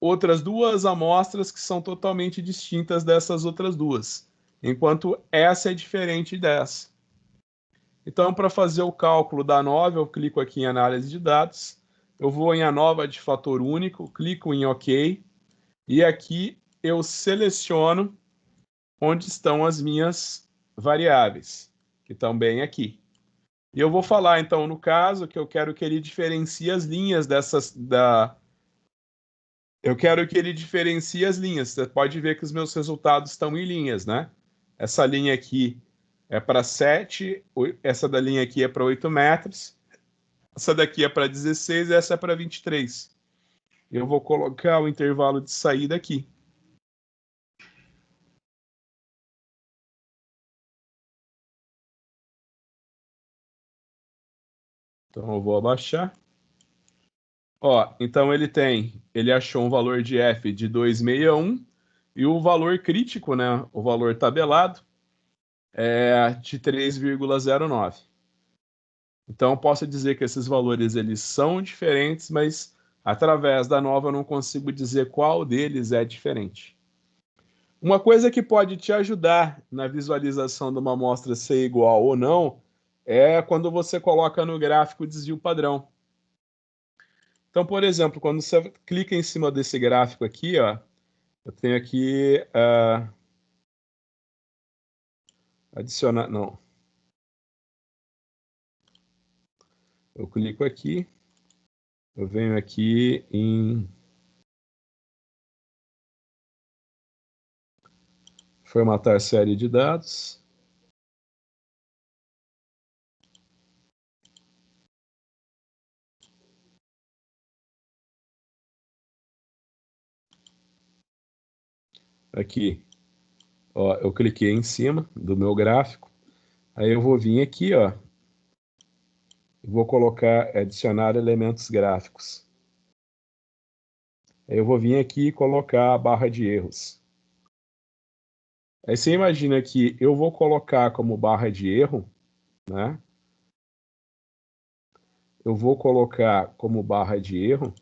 outras duas amostras que são totalmente distintas dessas outras duas, enquanto essa é diferente dessa. Então, para fazer o cálculo da ANOVA, eu clico aqui em análise de dados, eu vou em ANOVA de fator único, clico em OK, e aqui eu seleciono onde estão as minhas variáveis, que estão bem aqui. E eu vou falar, então, no caso, que eu quero que ele diferencie as linhas Eu quero que ele diferencie as linhas. Você pode ver que os meus resultados estão em linhas, né? Essa linha aqui é para 7, essa da linha aqui é para 8 metros, essa daqui é para 16 e essa é para 23. Eu vou colocar o intervalo de saída aqui. Então eu vou abaixar. Ó, então ele achou um valor de F de 261 e o valor crítico, né, o valor tabelado, é de 3,09. Então eu posso dizer que esses valores eles são diferentes, mas através da nova eu não consigo dizer qual deles é diferente. Uma coisa que pode te ajudar na visualização de uma amostra ser igual ou não é quando você coloca no gráfico desvio padrão. Então, por exemplo, quando você clica em cima desse gráfico aqui, ó, eu tenho aqui adicionar, não. Eu clico aqui, eu venho aqui em formatar série de dados. Aqui, ó, eu cliquei em cima do meu gráfico. Aí eu vou vir aqui, ó, e vou colocar adicionar elementos gráficos. Aí eu vou vir aqui e colocar a barra de erros. Aí você imagina que eu vou colocar como barra de erro, né? Eu vou colocar como barra de erro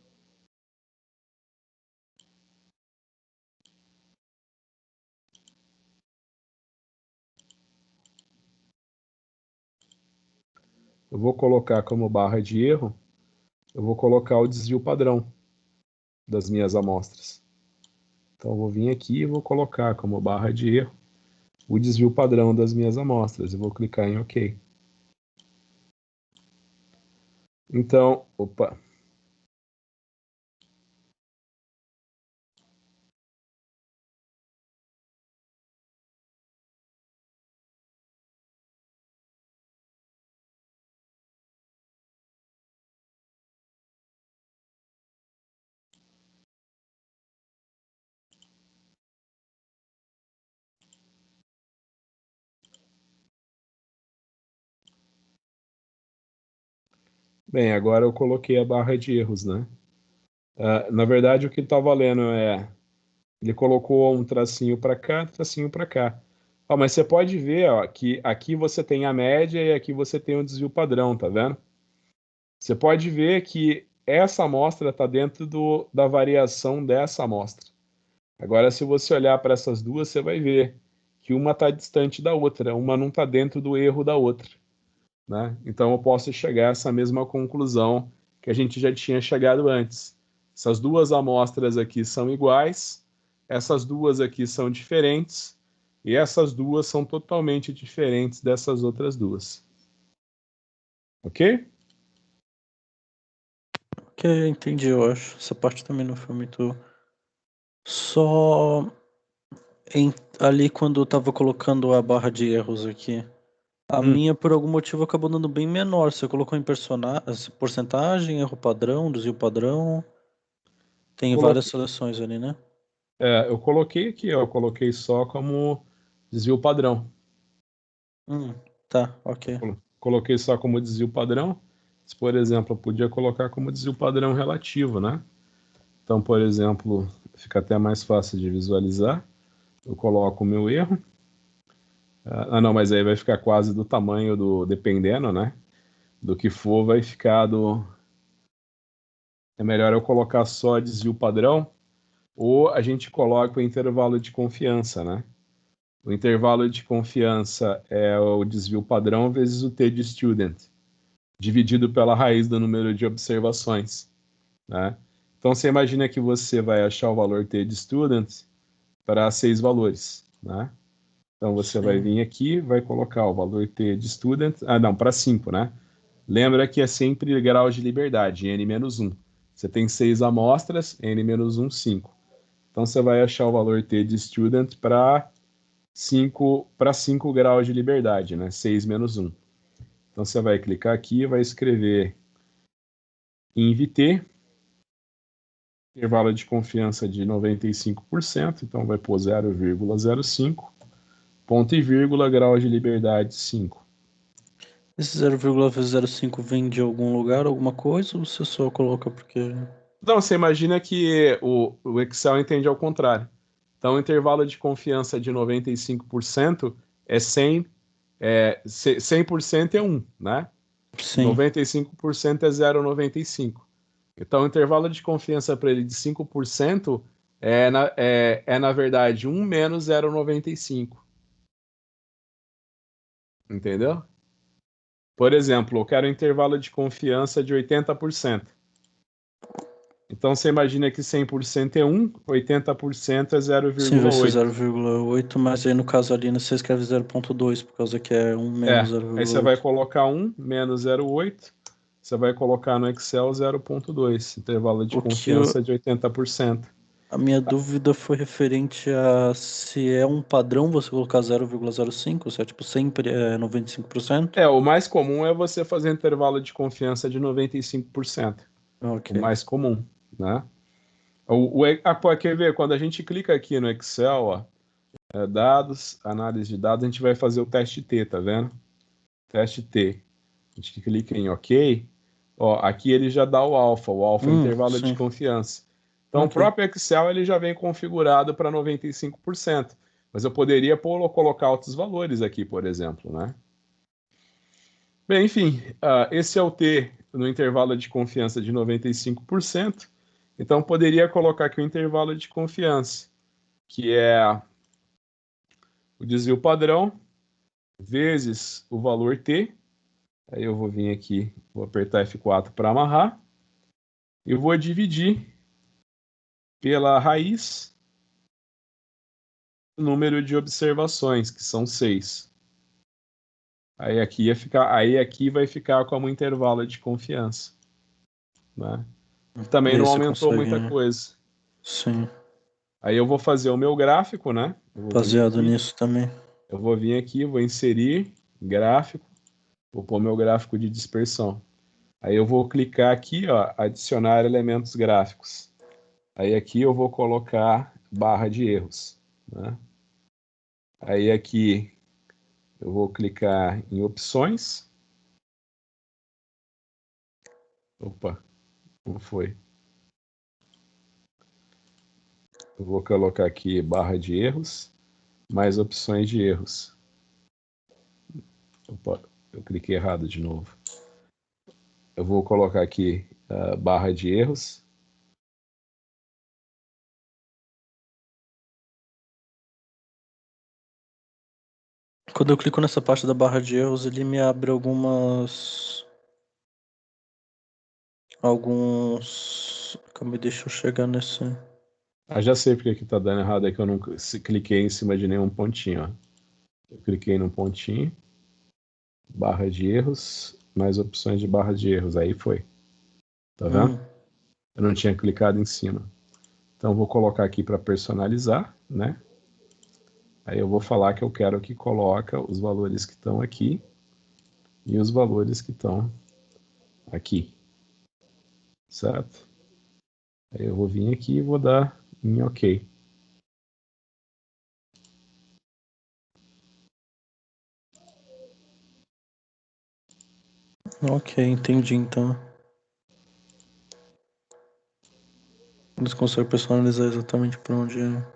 eu vou colocar como barra de erro, eu vou colocar o desvio padrão das minhas amostras. Então eu vou vir aqui e vou colocar como barra de erro o desvio padrão das minhas amostras. Eu vou clicar em OK. Então, opa. Bem, agora eu coloquei a barra de erros, né? Na verdade, o que ele está valendo é... Ele colocou um tracinho para cá, tracinho para cá. Ó, mas você pode ver, ó, que aqui você tem a média e aqui você tem o desvio padrão, tá vendo? Você pode ver que essa amostra está dentro da variação dessa amostra. Agora, se você olhar para essas duas, você vai ver que uma está distante da outra, uma não está dentro do erro da outra, né? Então, eu posso chegar a essa mesma conclusão que a gente já tinha chegado antes. Essas duas amostras aqui são iguais, essas duas aqui são diferentes, e essas duas são totalmente diferentes dessas outras duas. Ok? Ok, entendi, eu acho. Essa parte também não foi muito. Só ali quando eu tava colocando a barra de erros aqui. A minha, por algum motivo, acabou dando bem menor. Você colocou em porcentagem, erro padrão, desvio padrão. Tem várias Coloquei, seleções ali, né? eu coloquei aqui, ó, eu coloquei só como desvio padrão. Hum, tá, ok. Coloquei só como desvio padrão. Mas, por exemplo, eu podia colocar como desvio padrão relativo, né? Então, por exemplo, fica até mais fácil de visualizar. Eu coloco o meu erro. Não, mas aí vai ficar quase do tamanho do, dependendo, né? Do que for, vai ficar do. É melhor eu colocar só desvio padrão, ou a gente coloca o intervalo de confiança, né? O intervalo de confiança é o desvio padrão vezes o t de student, dividido pela raiz do número de observações, né? Então, você imagina que você vai achar o valor t de student para 6 valores, né? Então, você vai Sim. vir aqui, vai colocar o valor t de student, não, para 5, né? Lembra que é sempre graus de liberdade, n-1. Você tem 6 amostras, n-1, 5. Então, você vai achar o valor t de student para 5 graus de liberdade, né? 6 menos 1. Então, você vai clicar aqui e vai escrever invt, intervalo de confiança de 95%, então vai pôr 0,05, ponto e vírgula, grau de liberdade 5. Esse 0,05 vem de algum lugar, alguma coisa, ou você só coloca porque. Então, você imagina que o Excel entende ao contrário. Então, o intervalo de confiança de 95% é 100, 100% é 1, né? Sim. 95% é 0,95. Então, o intervalo de confiança para ele de 5% na verdade, 1 menos 0,95. Entendeu? Por exemplo, eu quero um intervalo de confiança de 80%. Então, você imagina que 100% é 1, 80% é Sim, vai ser 0,8. 0,8, mas aí no caso ali né, você escreve 0,2 por causa que é 1 menos Aí você vai 0,8. colocar 1 menos 0,8. Você vai colocar no Excel 0,2, intervalo de O que eu, confiança de 80%. a minha dúvida foi referente a se é um padrão você colocar 0,05, se é tipo sempre é 95%. O mais comum é você fazer intervalo de confiança de 95%. O Ok. mais comum, né? Quer ver? Quando a gente clica aqui no Excel, ó, dados, análise de dados, a gente vai fazer o teste T, tá vendo? Teste T. A gente clica em OK. Ó, aqui ele já dá o alfa é o intervalo de Sim. confiança. Então, o Ok. próprio Excel ele já vem configurado para 95%. Mas eu poderia colocar outros valores aqui, por exemplo, né? Bem, enfim, esse é o T no intervalo de confiança de 95%. Então, poderia colocar aqui o intervalo de confiança, que é o desvio padrão vezes o valor T. Aí eu vou vir aqui, vou apertar F4 para amarrar. Eu vou dividir pela raiz o número de observações, que são 6. Aí aqui vai ficar como intervalo de confiança, né? Que também Daí não você aumentou consegue. muita coisa. Sim. Aí eu vou fazer o meu gráfico, né? Baseado nisso também. Eu vou vir aqui, vou inserir gráfico, vou pôr meu gráfico de dispersão. Aí eu vou clicar aqui, ó, adicionar elementos gráficos. Aí aqui eu vou colocar barra de erros, né? Aí aqui eu vou clicar em opções. Opa, como foi? Eu vou colocar aqui barra de erros, mais opções de erros. Opa, eu cliquei errado de novo. Eu vou colocar aqui barra de erros. Quando eu clico nessa parte da barra de erros, ele me abre alguns. Calma, deixa eu chegar nesse. Já sei porque que tá dando errado, é que eu não cliquei em cima de nenhum pontinho, ó. Eu cliquei num pontinho, barra de erros, mais opções de barra de erros, aí foi. Tá vendo? Eu não tinha clicado em cima. Então vou colocar aqui para personalizar, né? Aí eu vou falar que eu quero que coloca os valores que estão aqui e os valores que estão aqui, certo? Aí eu vou vir aqui e vou dar em OK. Ok, entendi então. Eles conseguem personalizar exatamente para onde é.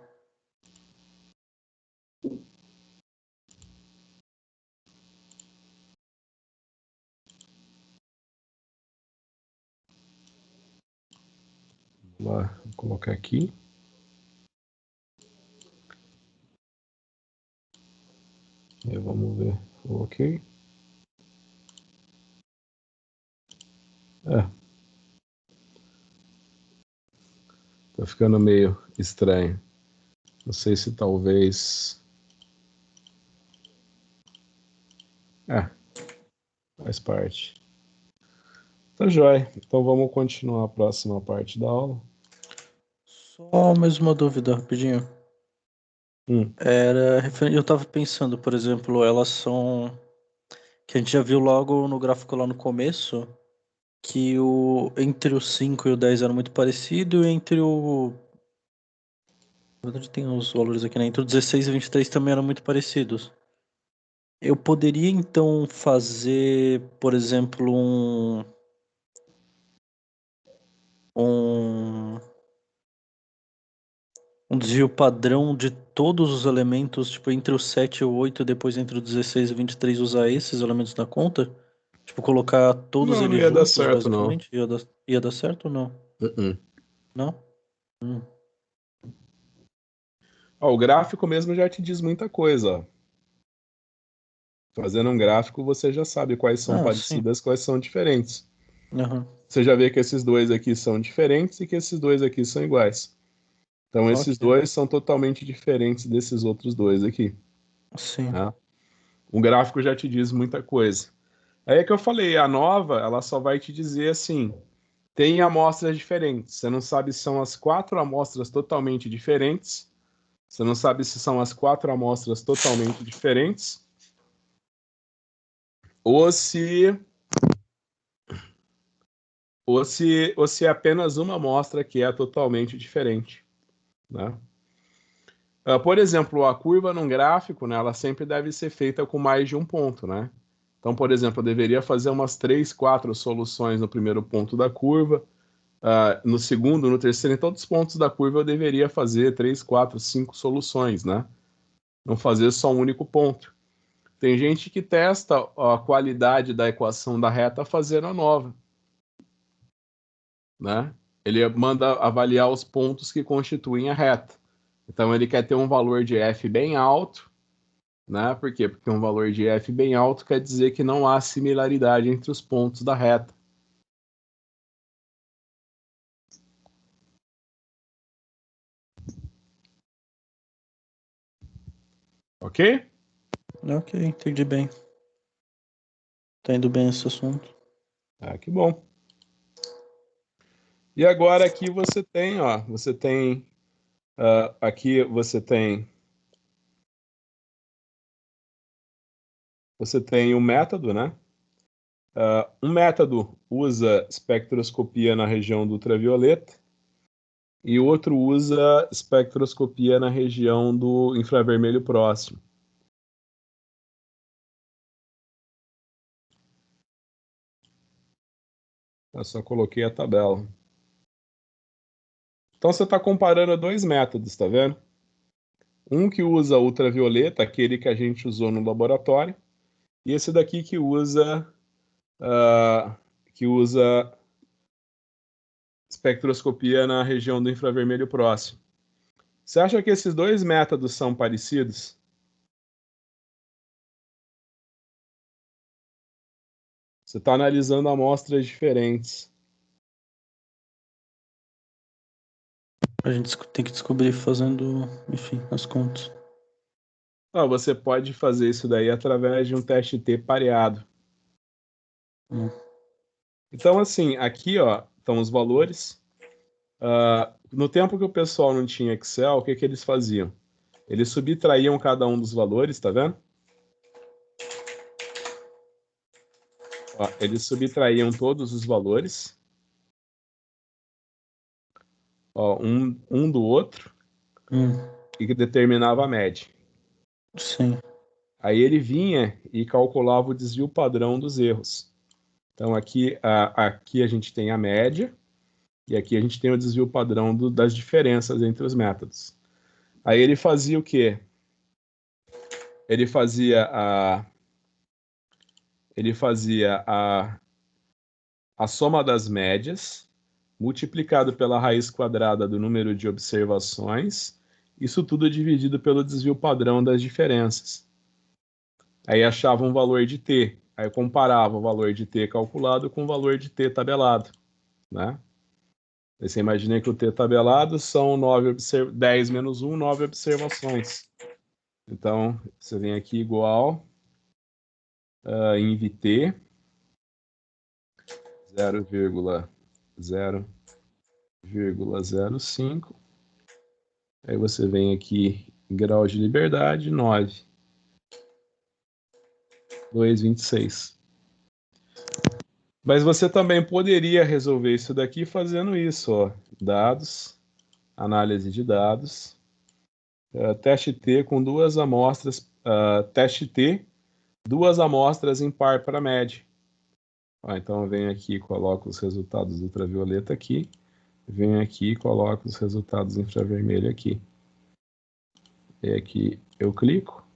Vou colocar aqui. Aí vamos ver. OK. Tá ficando meio estranho. Não sei se talvez... faz parte. Tá joia. Então vamos continuar a próxima parte da aula. Só mais uma dúvida, rapidinho. Eu tava pensando, por exemplo, elas são. Que a gente já viu logo no gráfico lá no começo, que entre o 5 e o 10 era muito parecido, e entre o. Na verdade, tem os valores aqui, né? Entre o 16 e o 23 também eram muito parecidos. Eu poderia então fazer, por exemplo, um, um desvio padrão de todos os elementos, tipo, entre o 7 e o 8, depois entre o 16 e o 23 usar esses elementos na conta? Tipo, colocar todos Não eles ia dar juntos, certo, não. basicamente? Ia dar certo ou não? Não? O gráfico mesmo já te diz muita coisa. Ó. Fazendo um gráfico, você já sabe quais são Ah, sim. parecidas, quais são diferentes. Aham. Você já vê que esses dois aqui são diferentes e que esses dois aqui são iguais. Então, esses Ok. dois são totalmente diferentes desses outros dois aqui. Sim. Né? O gráfico já te diz muita coisa. Aí é que eu falei, a nova, ela só vai te dizer assim, tem amostras diferentes. Você não sabe se são as 4 amostras totalmente diferentes. Você não sabe se são as 4 amostras totalmente diferentes. Ou se ou se é apenas uma amostra que é totalmente diferente. Né? Por exemplo, a curva num gráfico, né, ela sempre deve ser feita com mais de um ponto. Né? Então, por exemplo, eu deveria fazer umas 3, 4 soluções no primeiro ponto da curva, no segundo, no terceiro, em todos os pontos da curva eu deveria fazer 3, 4, 5 soluções, né? Não fazer só um único ponto. Tem gente que testa a qualidade da equação da reta fazendo a nova, né? Ele manda avaliar os pontos que constituem a reta. Então ele quer ter um valor de f bem alto, né? Por quê? Porque um valor de f bem alto quer dizer que não há similaridade entre os pontos da reta. Ok? Ok, entendi bem. Tá indo bem esse assunto. Que bom. E agora aqui você tem, ó, aqui você tem um método, né? Um método usa espectroscopia na região do ultravioleta e outro usa espectroscopia na região do infravermelho próximo. Eu só coloquei a tabela. Então você está comparando dois métodos, tá vendo? Um que usa ultravioleta, aquele que a gente usou no laboratório, e esse daqui que usa espectroscopia na região do infravermelho próximo. Você acha que esses dois métodos são parecidos? Você está analisando amostras diferentes. A gente tem que descobrir fazendo, enfim, as contas. Você pode fazer isso daí através de um teste T pareado. Então, assim, aqui ó, estão os valores. No tempo que o pessoal não tinha Excel, o que eles faziam? Eles subtraíam cada um dos valores, tá vendo? Ó, eles subtraíam todos os valores, ó, um do outro, e que determinava a média. Sim. Aí ele vinha e calculava o desvio padrão dos erros. Então aqui a gente tem a média, e aqui a gente tem o desvio padrão das diferenças entre os métodos. Aí ele fazia o quê? Ele fazia a soma das médias, multiplicado pela raiz quadrada do número de observações, isso tudo dividido pelo desvio padrão das diferenças. Aí achava um valor de t, aí comparava o valor de t calculado com o valor de t tabelado, né? Aí você imagina que o t tabelado são 10 menos 1, 9 observações. Então, você vem aqui igual inv-t 0,0,05. Aí você vem aqui em grau de liberdade, 9. 2,26. Mas você também poderia resolver isso daqui fazendo isso, ó. Dados, análise de dados, teste T com duas amostras, teste T, duas amostras em par para média. Então eu venho aqui e coloco os resultados ultravioleta aqui, venho aqui e coloco os resultados infravermelho aqui. E aqui eu clico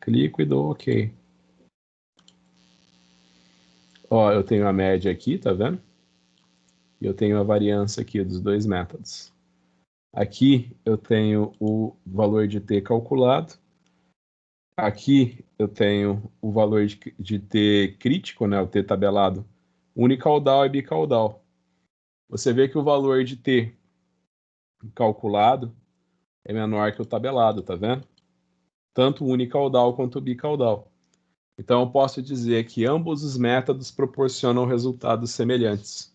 e dou OK. Ó, eu tenho a média aqui, tá vendo? E eu tenho a variância aqui dos dois métodos. Aqui eu tenho o valor de t calculado. Aqui eu tenho o valor de t crítico, né, o t tabelado, unicaudal e bicaudal. Você vê que o valor de t calculado é menor que o tabelado, tá vendo? Tanto o unicaudal quanto o bicaudal. Então eu posso dizer que ambos os métodos proporcionam resultados semelhantes.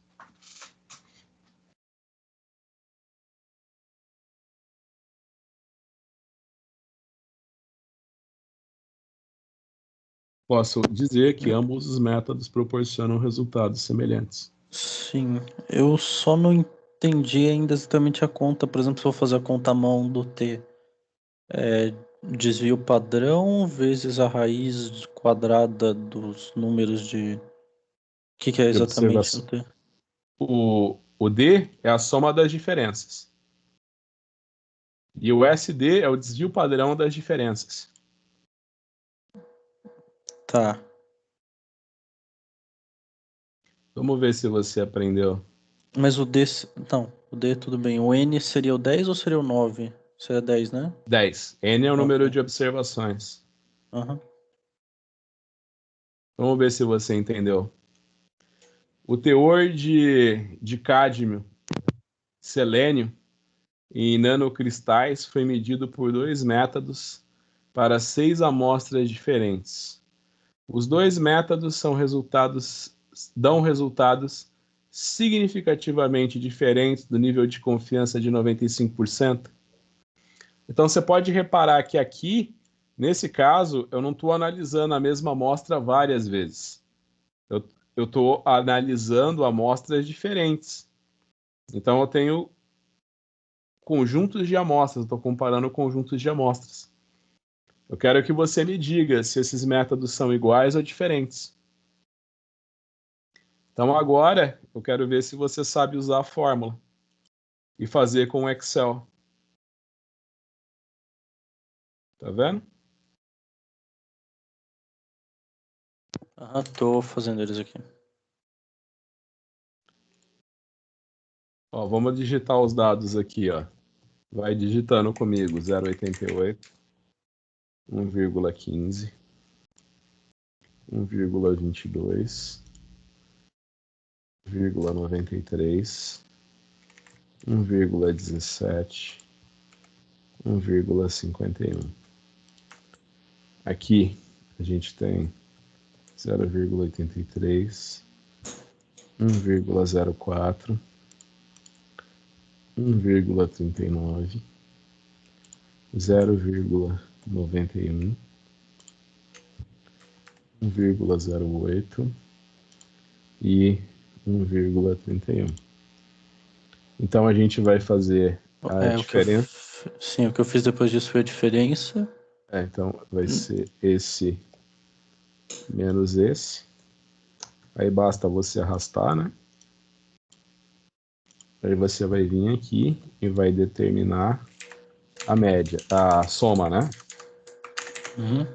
Posso dizer que ambos os métodos proporcionam resultados semelhantes. Sim, eu só não entendi ainda exatamente a conta. Por exemplo, se eu fazer a conta à mão do T, desvio padrão vezes a raiz quadrada dos números de... O que é De exatamente o observação. T? O D é a soma das diferenças. E o SD é o desvio padrão das diferenças. Tá. Vamos ver se você aprendeu. Mas o D... Não, o D tudo bem. O N seria o 10 ou seria o 9? Seria 10, né? 10. N é o número Ok. de observações. Aham. Vamos ver se você entendeu. O teor de cádmio, selênio em nanocristais foi medido por dois métodos para 6 amostras diferentes. Os dois métodos dão resultados significativamente diferentes do nível de confiança de 95%. Então você pode reparar que aqui, nesse caso, eu não estou analisando a mesma amostra várias vezes. Eu estou analisando amostras diferentes. Então eu tenho conjuntos de amostras, estou comparando conjuntos de amostras. Eu quero que você me diga se esses métodos são iguais ou diferentes. Então agora eu quero ver se você sabe usar a fórmula. e fazer com o Excel. Tá vendo? Tô fazendo eles aqui. Ó, vamos digitar os dados aqui, ó. Vai digitando comigo, 0,88, 1,15, 1,22, 1,93, 1,17, 1,51. Aqui a gente tem 0,83, 1,04, 1,39, 0,91, 1,08 e 1,31. Então a gente vai fazer a diferença. Sim, o que eu fiz depois disso foi a diferença. Então vai ser esse menos esse. Aí basta você arrastar, né? Aí você vai vir aqui e vai determinar a média, a soma, né? Uhum.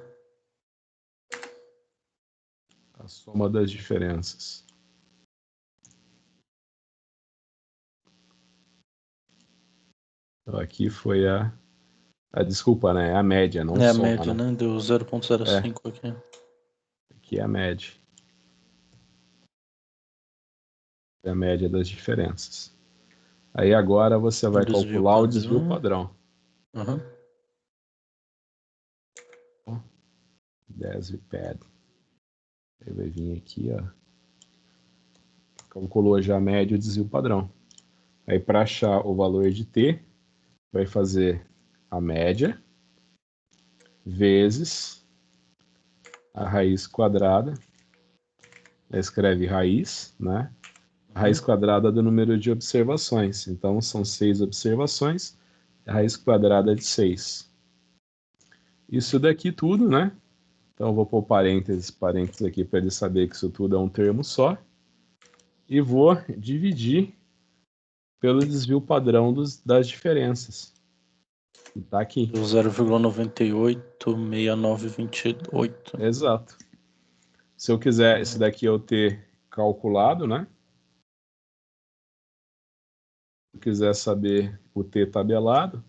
A soma das diferenças. Então, aqui foi a desculpa, né? A média, não É a soma, média, né? Deu 0,05 aqui. Aqui é a média. É a média das diferenças. Aí agora você vai calcular o desvio padrão. Uhum. Desvpad. Aí vai vir aqui, ó. Calculou já a média e o desvio padrão. Aí para achar o valor de t, vai fazer a média vezes a raiz quadrada. Escreve raiz, né? A raiz quadrada do número de observações. Então são 6 observações. A raiz quadrada de 6. Isso daqui tudo, né? Então eu vou pôr parênteses aqui para ele saber que isso tudo é um termo só. E vou dividir pelo desvio padrão das diferenças. Tá aqui. 0,986928. Exato. Se eu quiser esse daqui eu ter calculado, né? Se eu quiser saber o t tabelado,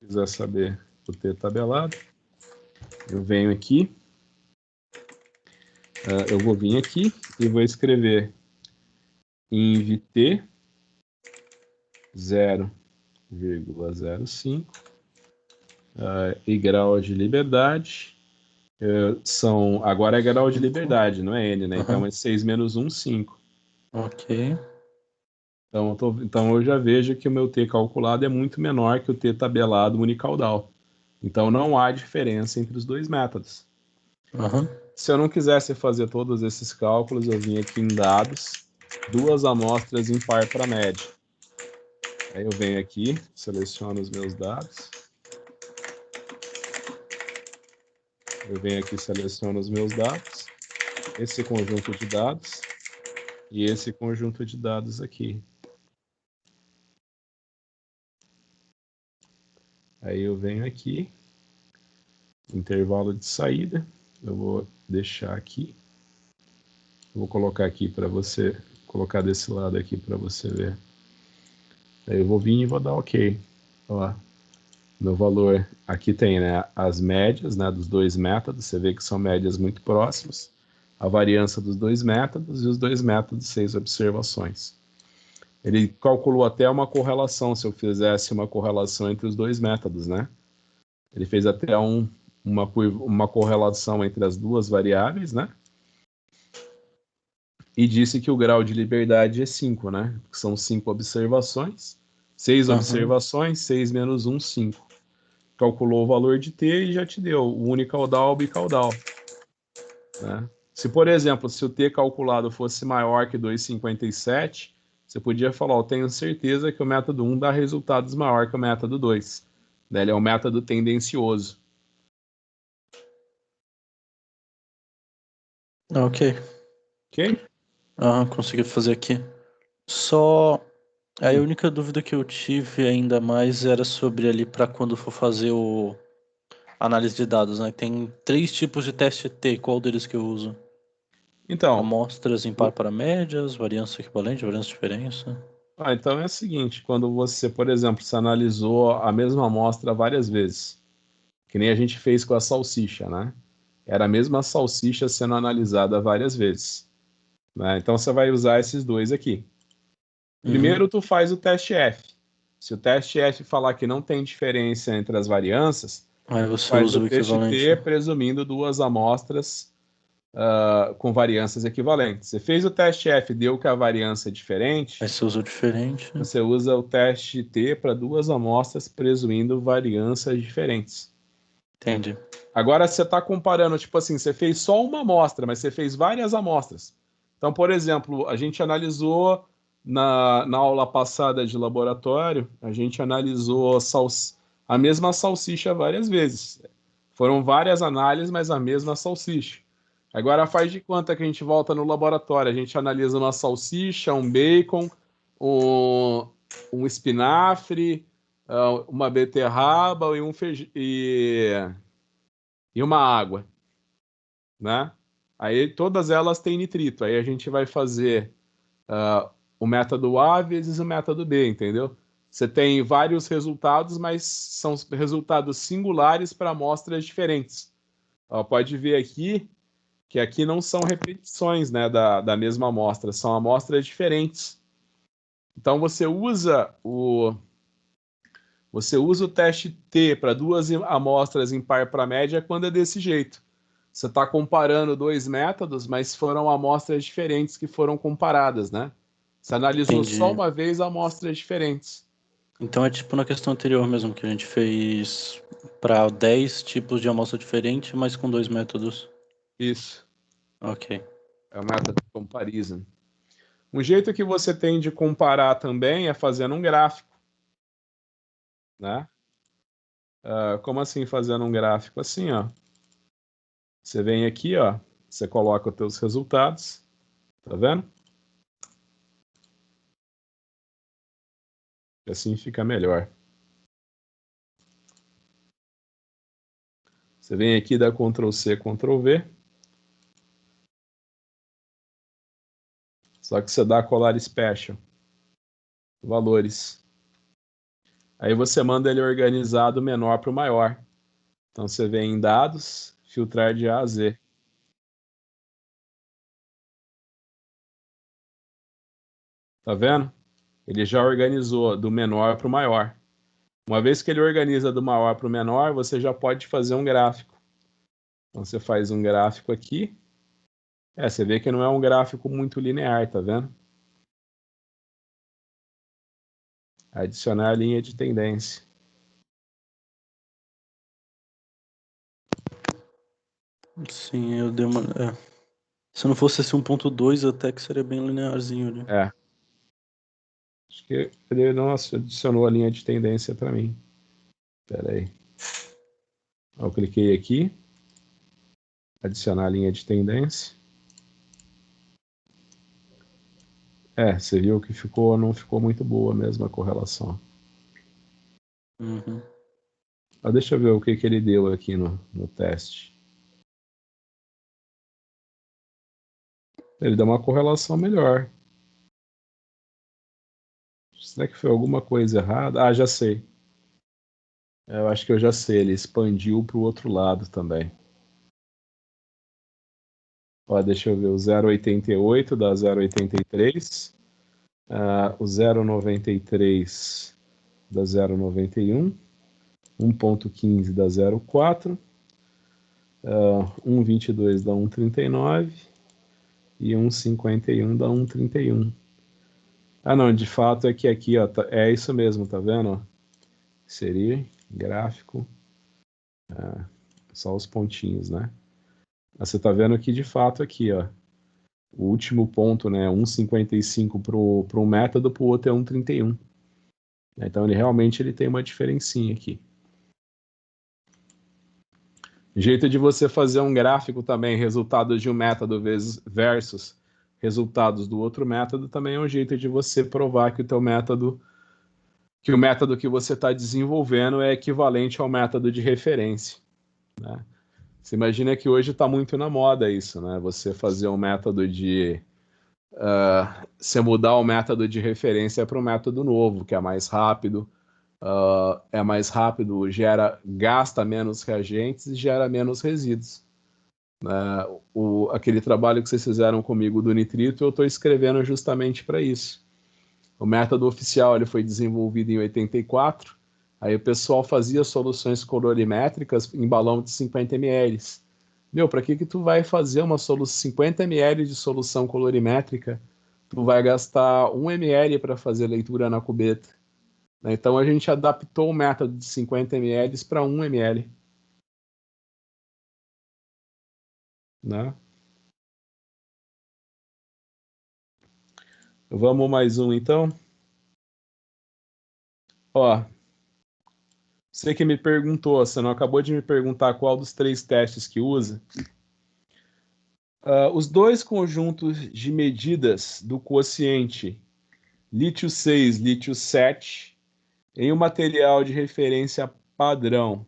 quiser saber o t tabelado, eu venho aqui, eu vou vir aqui e vou escrever inv-t 0,05 e grau de liberdade agora é grau de liberdade, não é n, né? Então é 6 menos 1, 5. Ok. Então eu já vejo que o meu t calculado é muito menor que o t tabelado unicaudal. Então não há diferença entre os dois métodos. Se eu não quisesse fazer todos esses cálculos, eu vim aqui em dados, 2 amostras impar para média. Aí eu venho aqui, seleciono os meus dados. Eu venho aqui, seleciono os meus dados, esse conjunto de dados e esse conjunto de dados aqui. Aí eu venho aqui, intervalo de saída, eu vou deixar aqui. Vou colocar aqui para você, colocar desse lado aqui para você ver. Aí eu vou vir e vou dar OK. Ó, meu valor aqui tem, né, as médias, né, dos dois métodos. Você vê que são médias muito próximas. A variância dos dois métodos e os dois métodos, 6 observações. Ele calculou até uma correlação, se eu fizesse uma correlação entre os dois métodos, né? Ele fez até uma correlação entre as duas variáveis, né? E disse que o grau de liberdade é 5, né? São 5 observações. 6 observações, 6 menos 1, 5. Calculou o valor de t e já te deu o unicaudal, bicaudal. Né? Se, por exemplo, se o t calculado fosse maior que 2,57, você podia falar, eu tenho certeza que o método 1 dá resultados maior que o método 2. Ele é um método tendencioso. Ok. Ok? Consegui fazer aqui. Só a única dúvida que eu tive ainda mais era sobre ali para quando for fazer o análise de dados, né? Tem 3 tipos de teste T, qual deles que eu uso? Então, Amostras em par para médias, variância equivalente, variância de diferença. então é o seguinte, quando você, por exemplo, se analisou a mesma amostra várias vezes, que nem a gente fez com a salsicha, né? Era a mesma salsicha sendo analisada várias vezes, né? Então você vai usar esses dois aqui. Uhum. Primeiro tu faz o teste F. Se o teste F falar que não tem diferença entre as variâncias, Aí tu você faz usa o o teste equivalente. T presumindo duas amostras com variâncias equivalentes. Você fez o teste F, deu que a variância é Aí diferente, você usa o diferente. você usa o teste T para duas amostras presumindo variâncias diferentes. Entendi. Agora você está comparando, tipo assim, você fez só uma amostra, mas você fez várias amostras. Então, por exemplo, a gente analisou na aula passada de laboratório, a gente analisou a mesma salsicha várias vezes. Foram várias análises, mas a mesma salsicha. Agora faz de conta que a gente volta no laboratório, a gente analisa uma salsicha, um bacon, um, um espinafre, uma beterraba e uma água, né? Aí todas elas têm nitrito. Aí a gente vai fazer o método A vezes o método B, entendeu? Você tem vários resultados, mas são resultados singulares para amostras diferentes. Ó, pode ver aqui que aqui não são repetições, né, da mesma amostra, são amostras diferentes. Então você usa o teste T para duas amostras em par para média quando é desse jeito. Você está comparando dois métodos, mas foram amostras diferentes que foram comparadas, né? Você analisou só Entendi. uma vez amostras diferentes. Então é tipo na questão anterior mesmo que a gente fez para 10 tipos de amostra diferente, mas com 2 métodos. Isso. Ok. É o método de comparison. Um jeito que você tem de comparar também é fazendo um gráfico, né? Como assim fazendo um gráfico? Assim, ó. Você vem aqui, ó. Você coloca os teus resultados, tá vendo? Assim fica melhor. Você vem aqui, dá Ctrl C, Ctrl V. Só que você dá colar special, valores. Aí você manda ele organizar do menor para o maior. Então você vem em dados, filtrar de A a Z. Tá vendo? Ele já organizou do menor para o maior. Uma vez que ele organiza do maior para o menor, você já pode fazer um gráfico. Então você faz um gráfico aqui. Você vê que não é um gráfico muito linear, tá vendo? Adicionar a linha de tendência. Sim, eu dei uma. Se não fosse esse 1.2, até que seria bem linearzinho ali. Acho que ele não adicionou a linha de tendência para mim. Espera aí. Eu cliquei aqui. Adicionar a linha de tendência. Você viu que não ficou muito boa mesmo a correlação. Uhum. Deixa eu ver o que ele deu aqui no teste. Ele deu uma correlação melhor. Será que foi alguma coisa errada? Já sei. Eu acho que eu já sei. Ele expandiu para o outro lado também. Deixa eu ver. O 0,88 dá 0,83. O 0,93 dá 0,91. 1,15 dá 0,4. 1,22 dá 1,39 e 1,51 dá 1,31. Não, de fato é que aqui, ó, é isso mesmo, tá vendo? Inserir, gráfico, só os pontinhos, né? Você tá vendo que de fato aqui, ó, o último ponto, né, 1,55 para um método, para o outro é 1,31. Então ele tem uma diferencinha aqui. Jeito de você fazer um gráfico também, resultados de um método versus resultados do outro método, também é um jeito de você provar que o método que você está desenvolvendo é equivalente ao método de referência, né? Você imagina que hoje está muito na moda isso, né? Você fazer um método você mudar o método de referência para um método novo, que é mais rápido, gasta menos reagentes e gera menos resíduos. Aquele trabalho que vocês fizeram comigo do nitrito, eu estou escrevendo justamente para isso. O método oficial ele foi desenvolvido em 84, aí o pessoal fazia soluções colorimétricas em balão de 50 ml. Meu, para que tu vai fazer uma 50 ml de solução colorimétrica? Tu vai gastar 1 ml para fazer leitura na cubeta, né? Então a gente adaptou o método de 50 ml para 1 ml, né? Vamos mais um então. Ó, você que me perguntou, você não acabou de me perguntar qual dos 3 testes que usa. Os 2 conjuntos de medidas do quociente lítio 6, lítio 7, em um material de referência padrão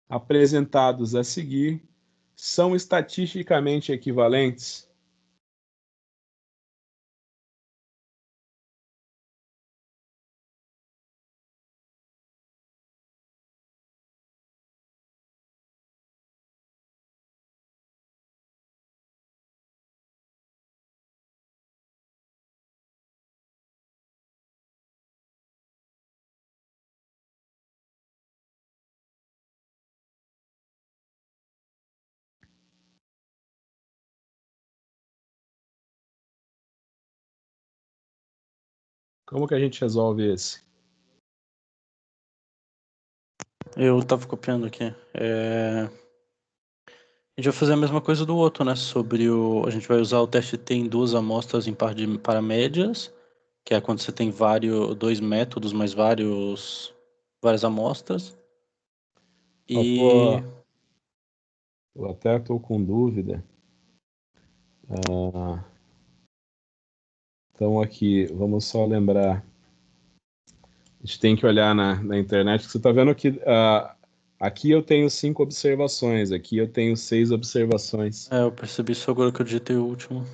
apresentados a seguir, são estatisticamente equivalentes? Como que a gente resolve esse? Eu tava copiando aqui. A gente vai fazer a mesma coisa do outro, né? A gente vai usar o teste T em 2 amostras em par de paramédias, que é quando você tem 2 métodos mais várias amostras. E Eu até estou com dúvida. Então aqui, vamos só lembrar. A gente tem que olhar na internet, que você está vendo que aqui eu tenho 5 observações, aqui eu tenho 6 observações. eu percebi isso agora que eu digitei o último.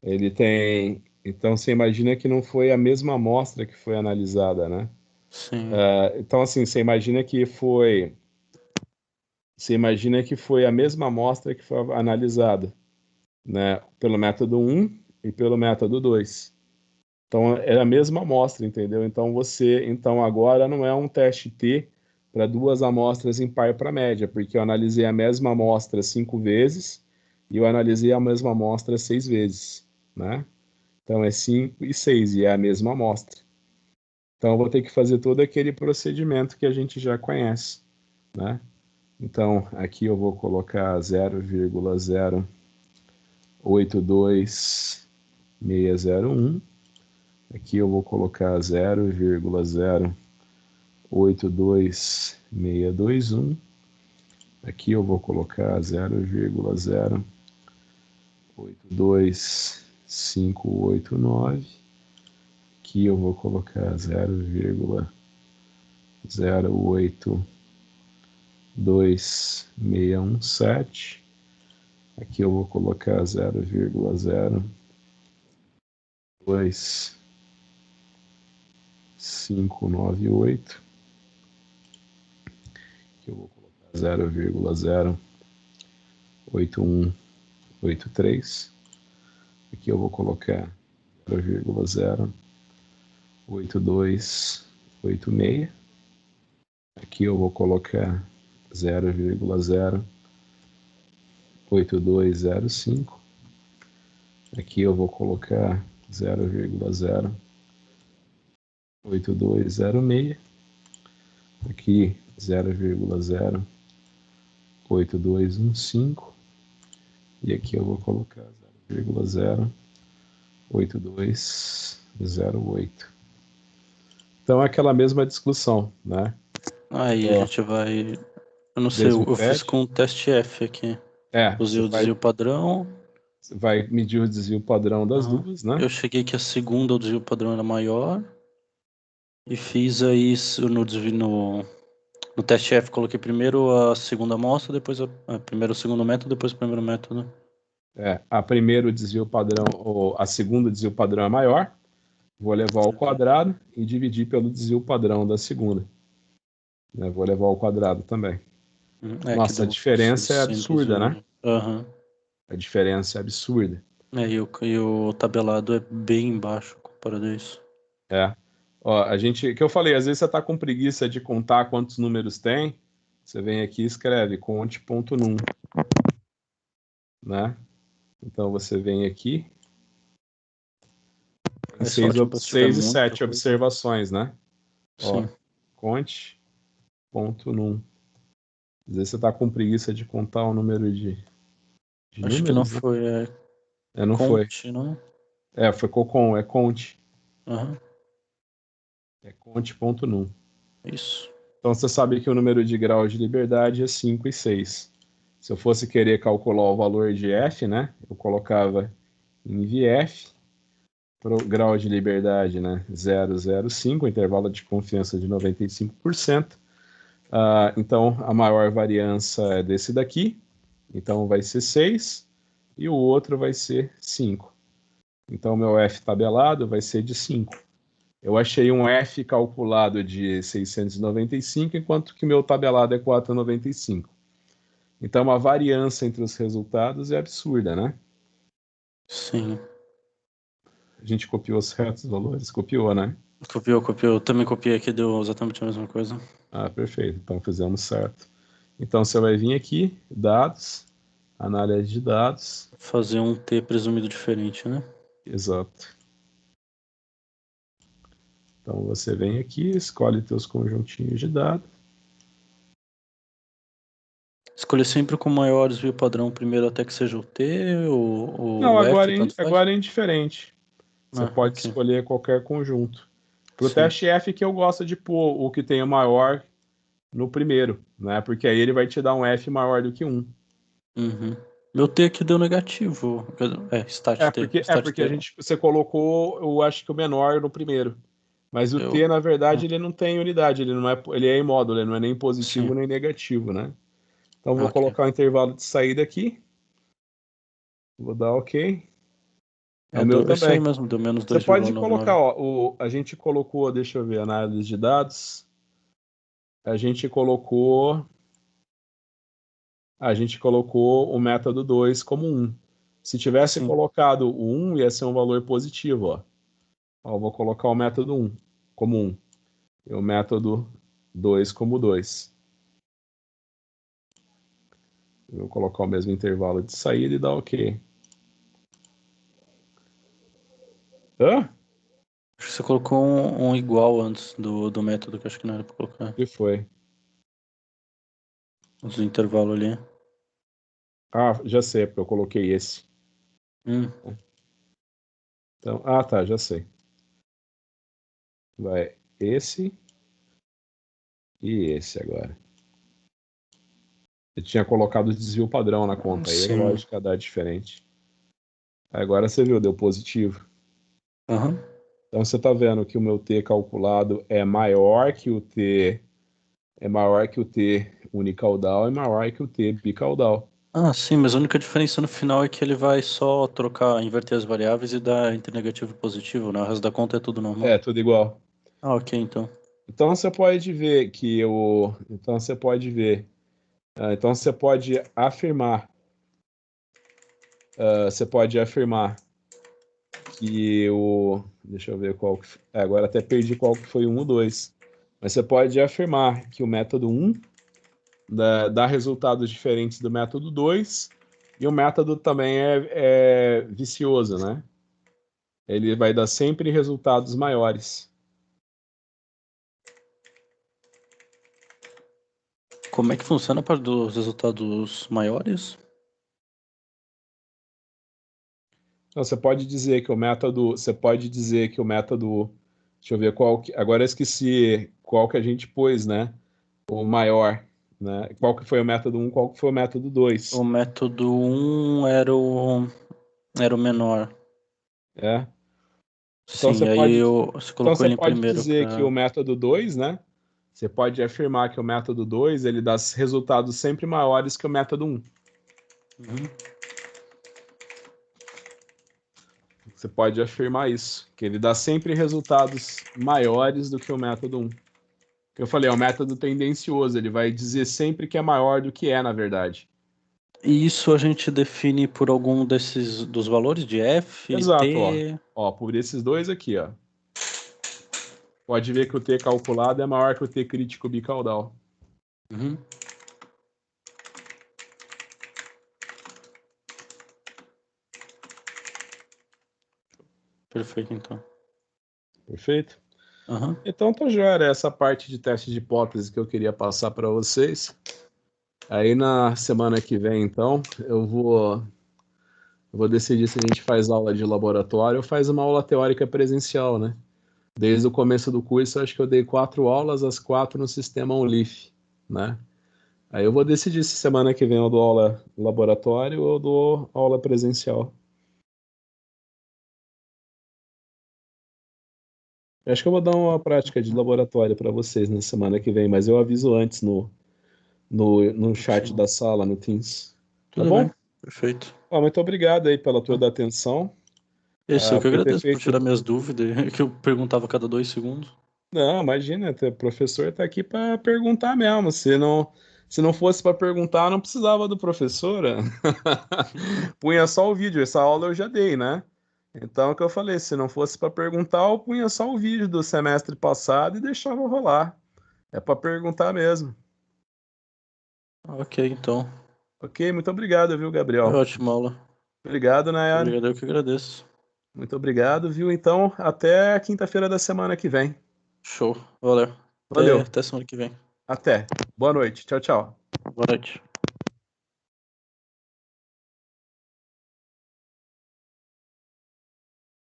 Ele tem. Então você imagina que não foi a mesma amostra que foi analisada, né? Sim. Então, assim, você imagina que foi. Você imagina que foi a mesma amostra que foi analisada, né? Pelo método 1 e pelo método 2. Então, é a mesma amostra, entendeu? Então agora não é um teste T para 2 amostras em par para média, porque eu analisei a mesma amostra 5 vezes e eu analisei a mesma amostra 6 vezes, né? Então é 5 e 6 e é a mesma amostra. Então eu vou ter que fazer todo aquele procedimento que a gente já conhece, né? Então aqui eu vou colocar 0,082601. Aqui eu vou colocar 0,082621. Aqui eu vou colocar 0,082589. Aqui eu vou colocar 0,0826617. Aqui eu vou colocar 0,02598. Aqui eu vou colocar 0,08183. Aqui eu vou colocar 0,08286. Aqui eu vou colocar 0,08205. Aqui eu vou colocar 0,08206. Aqui 0,08215. E aqui eu vou colocar 0,08208. Então é aquela mesma discussão, né? Aí a gente vai. Eu não sei, Mesmo eu fiz teste? com o teste F aqui. Usei Você o faz, desvio padrão. vai medir o desvio padrão das duas, né? Eu cheguei que a segunda, o desvio padrão era maior. E fiz aí isso no desvio no teste F, coloquei primeiro a segunda amostra, depois primeiro o segundo método, depois o primeiro método. A primeiro desvio padrão, ou a segunda desvio padrão é maior. Vou levar ao quadrado e dividir pelo desvio padrão da segunda. Né? Vou levar ao quadrado também. Nossa, a diferença é absurda, né? A diferença é absurda. E o tabelado é bem baixo comparado a isso. Ó, que eu falei, às vezes você tá com preguiça de contar quantos números tem, você vem aqui e escreve conte.num, né? Então você vem aqui, tem 6 e 7 observações, né? Ó, conte.num. Às vezes você tá com preguiça de contar o número de Acho números, que não né? foi, não conte, foi. Não? Foi cocom, é conte. Uhum. É conte.num. Isso. Então você sabe que o número de graus de liberdade é 5 e 6. Se eu fosse querer calcular o valor de f, né, eu colocava em VF, pro grau de liberdade, né, 0,05, intervalo de confiança de 95%. Então a maior variância é desse daqui, então vai ser 6, e o outro vai ser 5. Então o meu f tabelado vai ser de 5. Eu achei um F calculado de 695, enquanto que meu tabelado é 495. Então, a variância entre os resultados é absurda, né? Sim. A gente copiou os retos valores? Copiou, né? Copiou. Eu também copiei aqui, deu exatamente a mesma coisa. Perfeito. Então, fizemos certo. Então, você vai vir aqui, dados, análise de dados. Fazer um T presumido diferente, né? Exato. Então, você vem aqui, escolhe teus conjuntinhos de dados. Escolher sempre com maior desvio padrão primeiro até que seja o T ou Não, o agora, F, tanto faz? agora é indiferente. Você pode escolher qualquer conjunto. Para o teste F que eu gosto de pôr o que tem o maior no primeiro, né? Porque aí ele vai te dar um F maior do que 1. Uhum. Meu T aqui deu negativo. Stat T. Porque você colocou, eu acho que o menor no primeiro. Mas o T, na verdade, ele não tem unidade, ele é imódulo, ele não é nem positivo nem negativo, né? Então vou colocar o intervalo de saída aqui. Vou dar OK. O meu também. Isso aí mesmo, deu menos 2,99. Você pode colocar, ó, a gente colocou, deixa eu ver, análise de dados. A gente colocou o método 2 como 1. Se tivesse colocado o 1, ia ser um valor positivo, ó. Eu vou colocar o método 1 como 1 e o método 2 como 2. Eu vou colocar o mesmo intervalo de saída e dar OK. Hã? Acho que você colocou um igual antes do método, que acho que não era pra colocar. O que foi? Os intervalos ali. Já sei, porque eu coloquei esse. Então, tá, já sei. Vai esse e esse agora. Eu tinha colocado o desvio padrão na conta, aí a lógica dá diferente. Agora você viu, deu positivo. Então você está vendo que o meu T calculado é maior que o T unicaudal e maior que o T bicaudal. Sim, mas a única diferença no final é que ele vai só inverter as variáveis e dar entre negativo e positivo, né? O resto da conta é tudo normal. É, tudo igual. Ok, então. Então você pode ver que Então você pode afirmar. Que Deixa eu ver qual que. Agora até perdi qual que foi o 1 ou 2. Mas você pode afirmar que o método 1 dá resultados diferentes do método 2 e o método também é vicioso, né? Ele vai dar sempre resultados maiores. Como é que funciona a parte dos resultados maiores? Então, você pode dizer que o método. Deixa eu ver qual que. Agora eu esqueci qual que a gente pôs, né? O maior. Né? Qual que foi o método 1, qual que foi o método 2? O método 1 era o Era o menor. É. Então Sim, aí você então colocou você ele em pode primeiro dizer que o pra. método 2, né? Você pode afirmar que o método 2 ele dá resultados sempre maiores que o método 1. Uhum. Você pode afirmar isso, que ele dá sempre resultados maiores do que o método 1. Eu falei, é um método tendencioso, ele vai dizer sempre que é maior do que é, na verdade. E isso a gente define por algum desses dos valores de F, Exato, ó. T. Ó, por esses dois aqui, ó. Pode ver que o T calculado é maior que o T crítico bicaudal. Uhum. Perfeito, então. Perfeito? Aham. Então, tá joia, era essa parte de teste de hipótese que eu queria passar para vocês. Aí na semana que vem, então, eu vou decidir se a gente faz aula de laboratório ou faz uma aula teórica presencial, né? Desde o começo do curso, eu acho que eu dei 4 aulas, as 4 no sistema Unlif, né? Aí eu vou decidir se semana que vem eu dou aula laboratório ou eu dou aula presencial. Eu acho que eu vou dar uma prática de laboratório para vocês na semana que vem, mas eu aviso antes no chat Sim. da sala, no Teams. Tá Tudo bom? bem. Perfeito. Ó, muito obrigado aí pela tua Tá. atenção, Isso, eu que por ter agradeço por feito. tirar minhas dúvidas, que eu perguntava a cada 2 segundos. Não, imagina, o professor está aqui para perguntar mesmo. Se não fosse para perguntar, não precisava do professor. Punha só o vídeo. Essa aula eu já dei, né? Então, é o que eu falei, se não fosse para perguntar, eu punha só o vídeo do semestre passado e deixava rolar. É para perguntar mesmo. Ok, então. Ok? Muito obrigado, viu, Foi Gabriel? ótima aula. Obrigado, Nayara. Obrigado, eu que agradeço. Muito obrigado, viu? Então, até quinta-feira da semana que vem. Show. Valeu. Até, Valeu. até semana que vem. Até. Boa noite. Tchau, tchau. Boa noite.